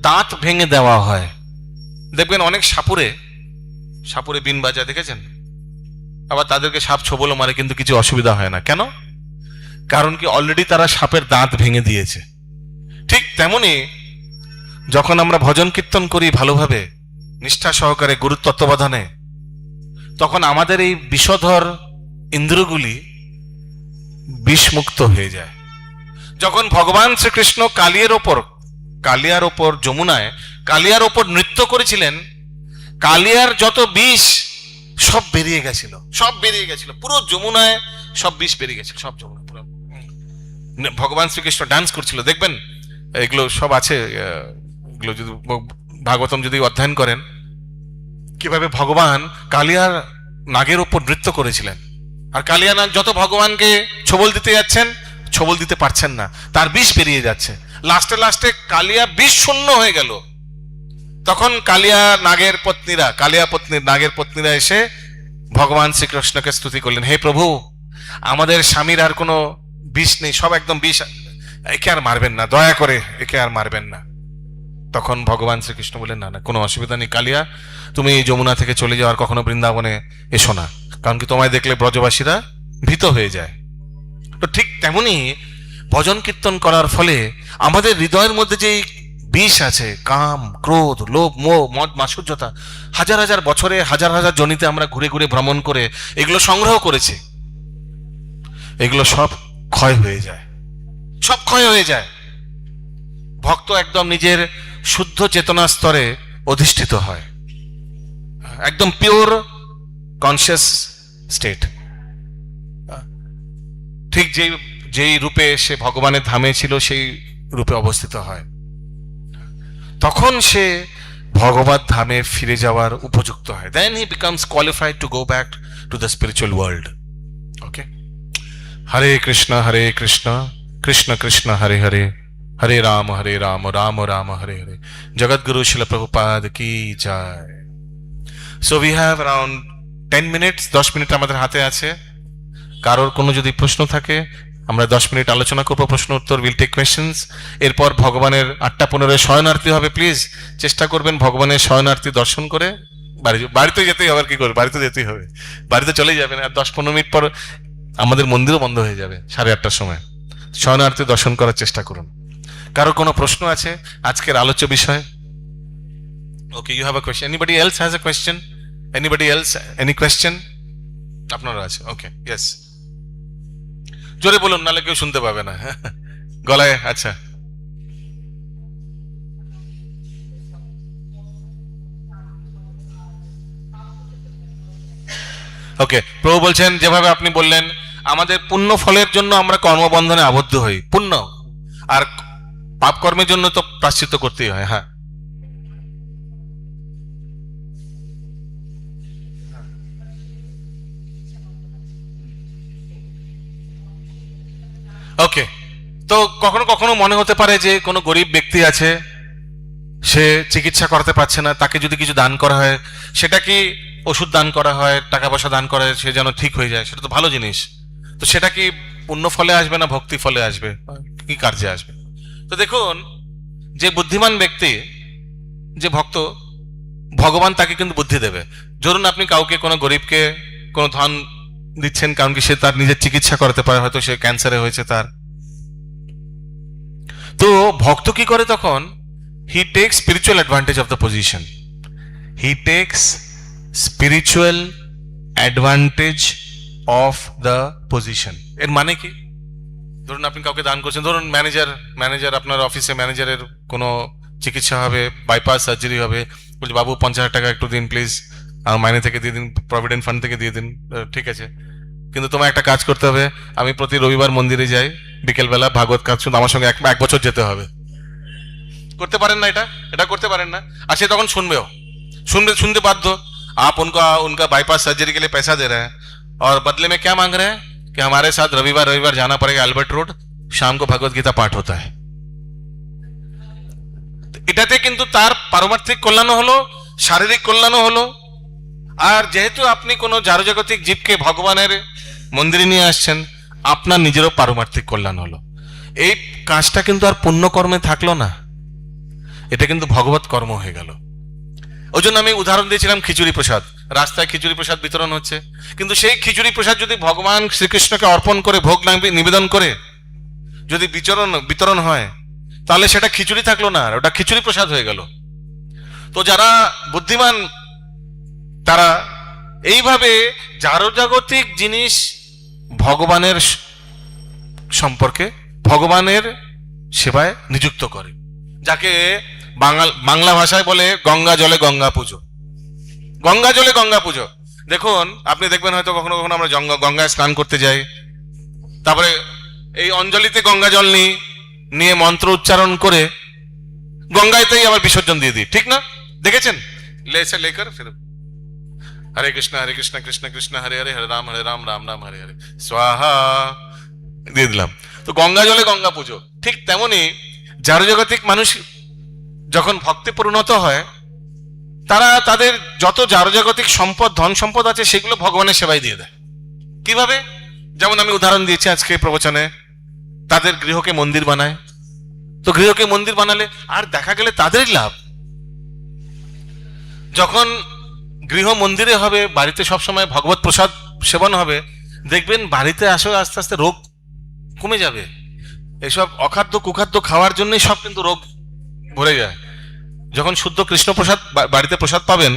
দাঁত ভেঙে দেওয়া হয়। দেখবেন অনেক সাপুরে বিন বাজা দেখেছেন, আবার তাদেরকে সাপ ছোবলও মারে কিন্তু কিছু অসুবিধা হয় না। কেন? কারণ কি, অলরেডি তারা সাপের দাঁত ভেঙে দিয়েছে। ঠিক তেমনি যখন আমরা ভজন কীর্তন করি ভালোভাবে, নিষ্ঠা সহকারে, গুরুর তত্ত্বাবধানে, তখন আমাদের এই বিষধর ইন্দ্রগুলি বিষমুক্ত হয়ে যায়। যখন ভগবান শ্রীকৃষ্ণ কালিয়ার ওপর যমুনায় কালিয়ার ওপর নৃত্য করেছিলেন, কালিয়ার যত বিষ সব বেরিয়ে গেছিল, পুরো যমুনায় সব বিষ বেরিয়ে গেছিল, সব যমুনা পুরো। ভগবান শ্রীকৃষ্ণ ডান্স করছিল, দেখবেন এগুলো সব আছে, এগুলো যদি ভাগবতম যদি অধ্যয়ন করেন, কিভাবে ভগবান কালিয়ার নাগের ওপর নৃত্য করেছিলেন। আর কালিয়া নাগ যত ভগবানকে ছবল দিতে যাচ্ছেন, ছবল দিতে পারছেন না, তার বিষ বেরিয়ে যাচ্ছে। লাস্টে কালিয়া বিষ শূন্য হয়ে গেল। তখন কালিয়া নাগের পত্নীরা এসে ভগবান শ্রীকৃষ্ণকে স্তুতি করলেন, হে প্রভু, আমাদের স্বামীর আর কোনো বিষ নেই, সব একদম বিষ, একে আর মারবেন না, দয়া করে একে আর মারবেন না। তখন ভগবান শ্রীকৃষ্ণ বললেন, না কোনো অসুবিধা নেই কালিয়া, তুমি এই যমুনা থেকে চলে যাও, আর কখনো বৃন্দাবনে এসো না, কারণ কি তোমায় দেখলে ব্রজবাসীরা ভীত হয়ে যায়। তো ঠিক তেমনি ভজন কীর্তন করার ফলে আমাদের হৃদয়ের মধ্যে যে বিষ আছে, কাম, ক্রোধ, লোভ, মোহ, মদ, মাৎসর্যতা, হাজার বছরে হাজার জনিতে আমরা ঘুরে ঘুরে ভ্রমণ করে এগুলো সংগ্রহ করেছি, এগুলো সব ক্ষয় হয়ে যায়। ভক্ত একদম নিজের শুদ্ধ চেতনা স্তরে অধিষ্ঠিত হয়, একদম পিওর কনসিয়াস স্টেট। ঠিক যেই রূপে সে ভগবানের ধামে ছিল, সেই রূপে অবস্থিত হয়। তখন সে ভগবত ধামে ফিরে যাওয়ার উপযুক্ত হয়। Then he becomes qualified to go back to the spiritual world. Okay, Hare Krishna Krishna Krishna Hare Hare, Hare Ram Ram Ram Hare Hare. Jagadguru Srila Prabhupada কি জয়। So we have around 10 minutes, 10 minute আমাদের হাতে আছে। কারোর কোনো যদি প্রশ্ন থাকে, আমরা 10 মিনিট আলোচনা করবো, প্রশ্ন উত্তর, উইল টেক কোয়েশ্চেন্স। এরপর ভগবানের 8:15 শয়নার্তি হবে। প্লিজ চেষ্টা করবেন ভগবানের শয়নার্তি দর্শন করে বাড়িতে যেতেই হবে। আর কি করবে, বাড়িতে যেতেই হবে, বাড়িতে চলেই যাবেন। আর 10-15 মিনিট পর আমাদের মন্দিরও বন্ধ হয়ে যাবে 8:30টার সময়। শয়নার্তি দর্শন করার চেষ্টা করুন। কারো কোনো প্রশ্ন আছে আজকের আলোচ্য বিষয়? Okay, you have a question? Anybody else has a question? Anybody else any question? আপনারা আছে? ওকে, ইয়েস, জোরে বলুন, নাহলে কেউ শুনতে পাবে না গলায়। আচ্ছা, ওকে। প্রভু বলছেন, যেভাবে আপনি বললেন, আমাদের পুণ্য ফলের জন্য আমরা কর্মবন্ধনে আবদ্ধ হই, পুণ্য, আর পাপ কর্মের জন্য তো প্রায়শ্চিত্ত করতেই হয়। হ্যাঁ, ওকে। তো কখনো কখনো মনে হতে পারে যে কোনো গরিব ব্যক্তি আছে, সে চিকিৎসা করাতে পারছে না, তাকে যদি কিছু দান করা হয়, সেটা কি ওষুধ দান করা হয়, টাকা পয়সা দান করা হয়, সে যেন ঠিক হয়ে যায়, সেটা তো ভালো জিনিস। তো সেটা কি পুণ্য ফলে আসবে না ভক্তি ফলে আসবে, কি কার্যে আসবে? তো দেখুন, যে বুদ্ধিমান ব্যক্তি, যে ভক্ত, ভগবান তাকে কিন্তু বুদ্ধি দেবে। ধরুন আপনি কাউকে, কোনো গরিবকে কোনো ধন দিচ্ছেন, কারণ কি সে তার নিজের চিকিৎসা করাতে পারে, হয়তো সে ক্যান্সারে হয়েছে তার। তো ভক্ত কি করে তখন? He takes spiritual advantage of the position, he takes spiritual advantage of the position. এর মানে কি? ধরুন আপনি কাউকে দান করছেন, ধরুন ম্যানেজার আপনার অফিসে ম্যানেজারের কোনো চিকিৎসা হবে, বাইপাস সার্জারি হবে, বলছি বাবু 50,000 টাকা একটু দিন প্লিজ, আমার মাইনে থেকে দিয়ে দিন, প্রভিডেন্ট ফান্ড থেকে দিয়ে দিন। ঠিক আছে, কিন্তু তোমার একটা কাজ করতে হবে, আমি প্রতি রবিবার মন্দিরে যাই বিকেলবেলা, ভাগবত কাজ শুনতে আমার সঙ্গে এক বছর যেতে হবে। করতে পারেন না, এটা করতে পারেন না। আর সে তখন শুনতে বাধ্য। आप उनका बाईपास सर्जरी के लिए पैसा दे रहे हैं और बदले में क्या मांग रहे हैं कि हमारे साथ रविवार जाना पड़ेगा अल्बर्ट रोड, शाम को भगवत गीता पाठ होता है। এটাতে কিন্তু তার পারমার্থিক কল্যাণও হলো, শারীরিক কল্যাণও হলো। আর যেহেতু আপনি কোনো জারজাগতিক জীবকে ভগবানের মন্দিরে নিয়ে আসছেন, আপনার নিজেরও পারমার্থিক কল্যাণ হলো। এই কাজটা কিন্তু আর পুণ্যকর্মে থাকলো না, এটা কিন্তু ভগবত কর্ম হয়ে গেল। ওই জন্য আমি উদাহরণ দিয়েছিলাম খিচুড়ি প্রসাদ। রাস্তায় খিচুড়ি প্রসাদ বিতরণ হচ্ছে, কিন্তু সেই খিচুড়ি প্রসাদ যদি ভগবান শ্রীকৃষ্ণকে অর্পণ করে ভোগ নিবেদন করে যদি বিতরণ হয়, তাহলে সেটা খিচুড়ি থাকলো না, ওটা খিচুড়ি প্রসাদ হয়ে গেল। তো যারা বুদ্ধিমান তারা এইভাবে জারজাগতিক জিনিস ভগবানের সম্পর্কে, ভগবানের সেবায় নিযুক্ত করে, যাকে বাংলা ভাষায় বলে গঙ্গা জলে গঙ্গা পুজো। গঙ্গা জলে গঙ্গা পুজো। দেখুন, আপনি দেখবেন হয়তো কখনো কখনো আমরা গঙ্গায় স্নান করতে যাই, তারপরে এই অঞ্জলিতে গঙ্গা জল নিয়ে মন্ত্র উচ্চারণ করে গঙ্গাতেই আবার বিসর্জন দিয়ে দিই, ঠিক না? দেখেছেন? লেকর ফির হরে কৃষ্ণ কৃষ্ণ কৃষ্ণ হরে হরে, হরে রাম রাম রাম হরে হরে, স্বাহা দিয়ে দিলাম। তো গঙ্গা জলে গঙ্গা পুজো। ঠিক তেমনি জারজাগতিক মানুষ যখন ভক্তে পরিণত হয়, তারা তাদের যত জারজাগতিক সম্পদ, ধন সম্পদ আছে, সেগুলো ভগবানের সেবায় দিয়ে দেয়। কিভাবে? যেমন আমি উদাহরণ দিয়েছি আজকে প্রবচনে, তাদের গৃহকে মন্দির বানায়। তো গৃহকে মন্দির বানালে আর দেখা গেলে তাদেরই লাভ। যখন গৃহ মন্দিরে হবে, বাড়িতে সবসময় ভগবত প্রসাদ সেবন হবে, দেখবেন বাড়িতে আসলে আস্তে আস্তে রোগ কমে যাবে। এইসব অখাদ্য কুখাদ্য খাওয়ার জন্যই সব কিন্তু রোগ ভরে যায়। যখন শুদ্ধ কৃষ্ণ প্রসাদ বাড়িতে প্রসাদ পাবেন,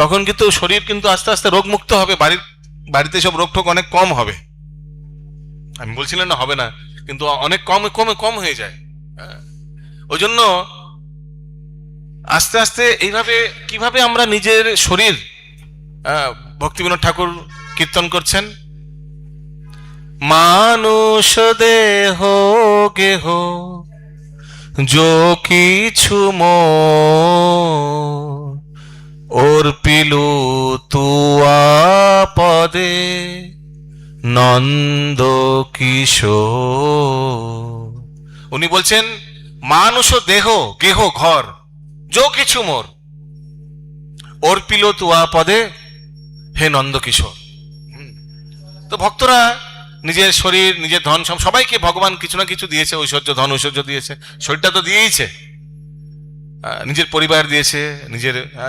তখন কিন্তু শরীর কিন্তু আস্তে আস্তে রোগ মুক্ত হবে, বাড়িতে সব রোগ টোগ অনেক কম হবে। আমি বলছিলাম না হবে না, কিন্তু অনেক কম হয়ে যায়। ওই জন্য আস্তে আস্তে এইভাবে কিভাবে আমরা নিজের শরীর, ভক্তিবিনোদ ঠাকুর কীর্তন করছেন, মানুষ দেহ গেহ जो কিছু ওর পিলু তুয়া পদে নন্দ কিশোর। উনি বলছেন মানুষ দেহ গেহ ঘর যো কিছু মোর, ওর পিলো তুয়া পদে হে নন্দ কিশোর। তো ভক্তরা নিজের শরীর, নিজের ধন, সবাইকে ভগবান কিছু না কিছু দিয়েছে, ঐশ্বর্য, ধন ঐশ্বর্য দিয়েছে। শরীরটা তো দিয়েইছে, নিজের পরিবার দিয়েছে,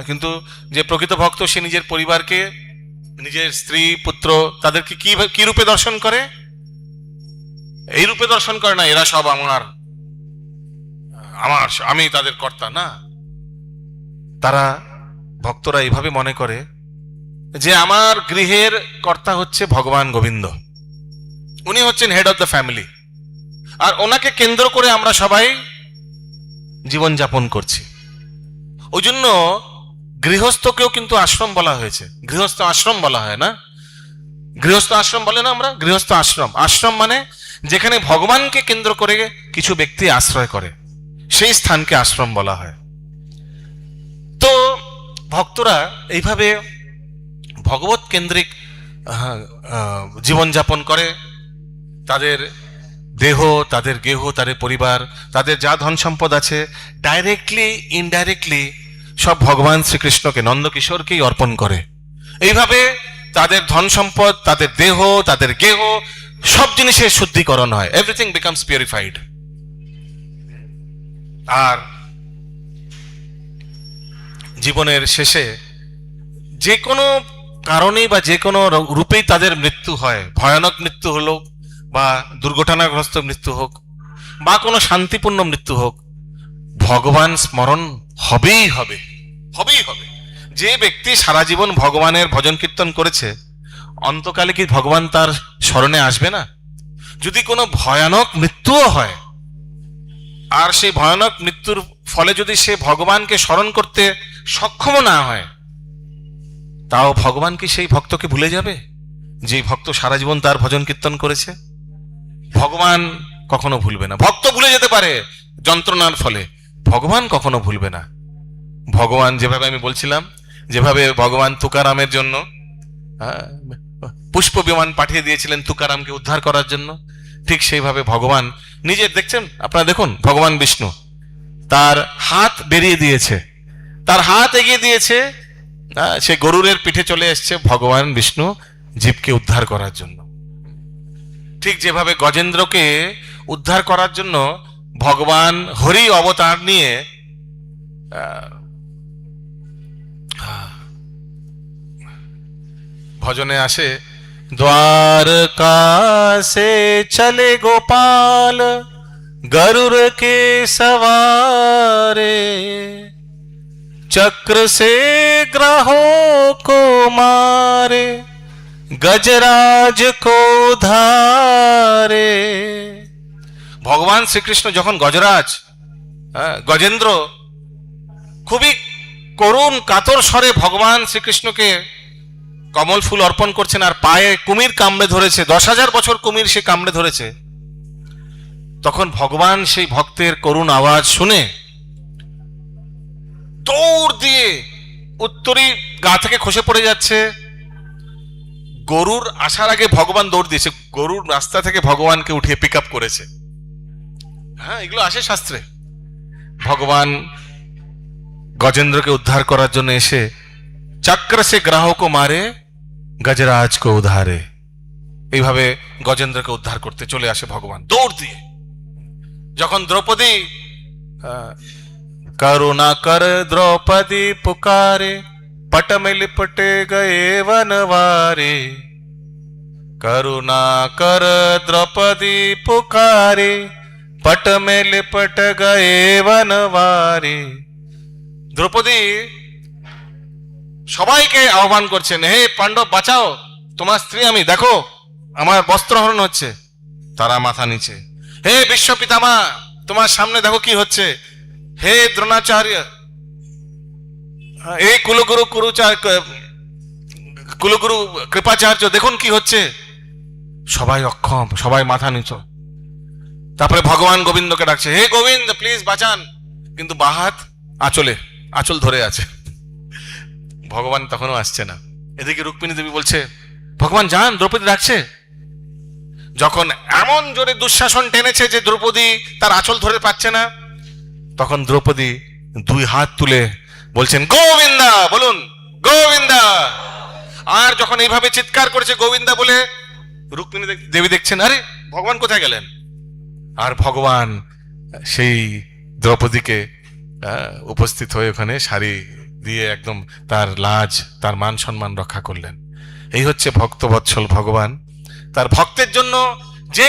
কিন্তু যে প্রকৃত ভক্ত, সে নিজের পরিবারকে, নিজের স্ত্রী পুত্র, তাদেরকে কি রূপে দর্শন করে? এই রূপে দর্শন করে না এরা সব আমি তাদের কর্তা, না। তারা ভক্তরা এইভাবে মনে করে যে আমার গৃহের কর্তা হচ্ছে ভগবান গোবিন্দ, উনি হচ্ছেন হেড অফ দ্য ফ্যামিলি, আর ওনাকে কেন্দ্র করে আমরা সবাই জীবন যাপন করছি। ওই জন্য গৃহস্থকেও কিন্তু আশ্রম বলা হয়েছে। গৃহস্থ আশ্রম বলা হয় না, গৃহস্থ আশ্রম বলে না আমরা, গৃহস্থ আশ্রম। আশ্রম মানে যেখানে ভগবানকে কেন্দ্র করে কিছু ব্যক্তি আশ্রয় করে, সেই স্থানকে আশ্রম বলা হয়। তো ভক্তরা এইভাবে ভগবত কেন্দ্রিক জীবনযাপন করে। তাদের দেহ, তাদের গেহ, তাদের পরিবার, তাদের যা ধন সম্পদ আছে, ডাইরেক্টলি ইনডাইরেক্টলি সব ভগবান শ্রীকৃষ্ণকে, নন্দকিশোরকেই অর্পণ করে। এইভাবে তাদের ধন সম্পদ, তাদের দেহ, তাদের গেহ, সব জিনিসের শুদ্ধিকরণ হয়। Everything becomes purified. আর জীবনের শেষে যে কোনো কারণেই বা যে কোনো রূপেই তাদের মৃত্যু হয়, ভয়ানক মৃত্যু হলো বা দুর্ঘটনাগ্রস্ত মৃত্যু হোক, বা কোনো শান্তিপূর্ণ মৃত্যু হোক, ভগবান স্মরণ হবেই হবে, হবেই হবে। যে ব্যক্তি সারা জীবন ভগবানের ভজন কীর্তন করেছে, অন্তকালে কি ভগবান তার স্মরণে আসবে না? যদি কোনো ভয়ানক মৃত্যুও হয়, আর সেই ভয়ানক মৃত্যুর ফলে যদি সে ভগবানকে স্মরণ করতে সক্ষম না হয়, তাও ভগবান কি সেই ভক্তকে ভুলে যাবে, যে ভক্ত সারা জীবন তার ভজন কীর্তন করেছে? ভগবান কখনো ভুলবে না। ভক্ত ভুলে যেতে পারে যন্ত্রণার ফলে, ভগবান কখনো ভুলবে না। ভগবান যেভাবে আমি বলছিলাম, যেভাবে ভগবান তুকারামের জন্য পুষ্প বিমান পাঠিয়ে দিয়েছিলেন তুকারামকে উদ্ধার করার জন্য, ঠিক সেইভাবে ভগবান নিজের, দেখছেন আপনারা, দেখুন ভগবান বিষ্ণু তার হাত বেরিয়ে দিয়েছে, তার হাত এগিয়ে দিয়েছে, সে গরুরের পিঠে চলে এসছে ভগবান বিষ্ণু জীবকে উদ্ধার করার জন্য। ঠিক যেভাবে গজেন্দ্রকে উদ্ধার করার জন্য ভগবান হরি অবতার নিয়ে ভজনে আসে, द्वारका से चले गोपाल गरुड़ के सवारे, चक्र से ग्रहों को मारे, गजराज को धारे। ভগবান শ্রীকৃষ্ণ যখন গজরাজ, গজেন্দ্র খুবই করুণ কাতর স্বরে ভগবান শ্রীকৃষ্ণকে কমল ফুল অর্পণ করছেন, আর পায়ে কুমির কামড়ে ধরেছে, 10,000 বছর কুমির সে কামড়ে ধরেছে, তখন ভগবান সেই ভক্তের করুণ আওয়াজ শুনে দৌড় দিয়ে উত্তরী গা থেকে খসে পড়ে যাচ্ছে। গরুর আসার আগে ভগবান দৌড় দিয়েছে, গরুর রাস্তা থেকে ভগবানকে উঠিয়ে পিক আপ করেছে। হ্যাঁ, এগুলো আসে শাস্ত্রে। ভগবান গজেন্দ্রকে উদ্ধার করার জন্য এসে চক্র সে গ্রাহকও মারে, গজরাজ কো উদ্ধারে, এইভাবে গজেন্দ্রকে উদ্ধার করতে চলে আসে ভগবান দৌড় দিয়ে। যখন দ্রৌপদী, করুণা কর দ্রৌপদী পুকারে, पट में लिपटे गए वनवारे, करुणा कर द्रौपदी पुकारे, पट में लिपट गए वनवारे। দ্রৌপদী সবাইকে আহ্বান করছেন, হে পাণ্ডব বাঁচাও, তোমার স্ত্রী আমি, দেখো আমার বস্ত্রহরণ হচ্ছে। তারা মাথা নিচে, হে বিশ্ব পিতামা, তোমার সামনে দেখো কি হচ্ছে। হে দ্রোণাচার্য, এই কুলগুরু কুলগুরু কৃপাচার্য, দেখুন কি হচ্ছে। সবাই অক্ষম, সবাই মাথা নিচ। তারপরে ভগবান গোবিন্দকে ডাকছে, হে গোবিন্দ প্লিজ বাঁচান, কিন্তু বাহাত আঁচল ধরে আছে। ভগবান তখনও আসছে না। এদিকে রুক্মিণী দেবী বলছে, ভগবান যান, দ্রৌপদী ডাকছে। যখন এমন জোরে দুঃশাসন টেনেছে যে দ্রৌপদী তার আঁচল ধরে পাচ্ছে না, তখন দ্রৌপদী 2 হাত তুলে বলছেন, গোবিন্দা, বলুন গোবিন্দা। আর যখন এইভাবে চিৎকার করেছে গোবিন্দা বলে, রুক্মিণী দেবী দেখছেন, আরে ভগবান কোথায় গেলেন? আর ভগবান সেই দ্রৌপদীকে উপস্থিত হয়ে ওখানে শাড়ি দিয়ে একদম তার লাজ, তার মান সম্মান রক্ষা করলেন। এই হচ্ছে ভক্তবৎসল ভগবান। তার ভক্তের জন্য যে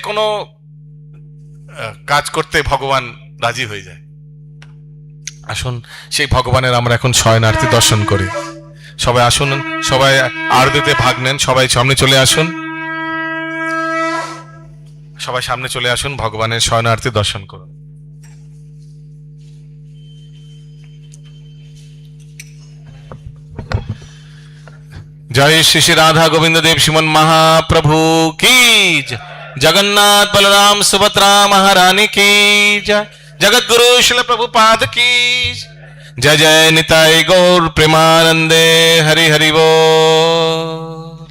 কোনো কাজ করতে ভগবান রাজি হয়ে যায়। আসুন সেই ভগবানের আমরা এখন শয়নার্থী দর্শন করি। সবাই আসুন, সবাই আরতিতে ভাগ নেন, সবাই সামনে চলে আসুন, সবাই সামনে চলে আসুন, ভগবানের শয়নার্থী দর্শন করুন। জয় শ্রী শ্রী রাধা গোবিন্দ দেব শ্রীমন মহাপ্রভু की जय। जगन्नाथ बलराम सुभद्रा महारानी की जय। जगत गुरु शिल प्रभुपाद की जय। जय निताई गौर प्रेमानंदे हरि हरि बोल।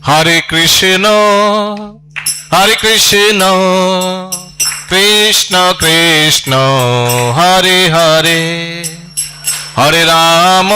हरे कृष्ण कृष्ण कृष्ण हरे हरे, हरे राम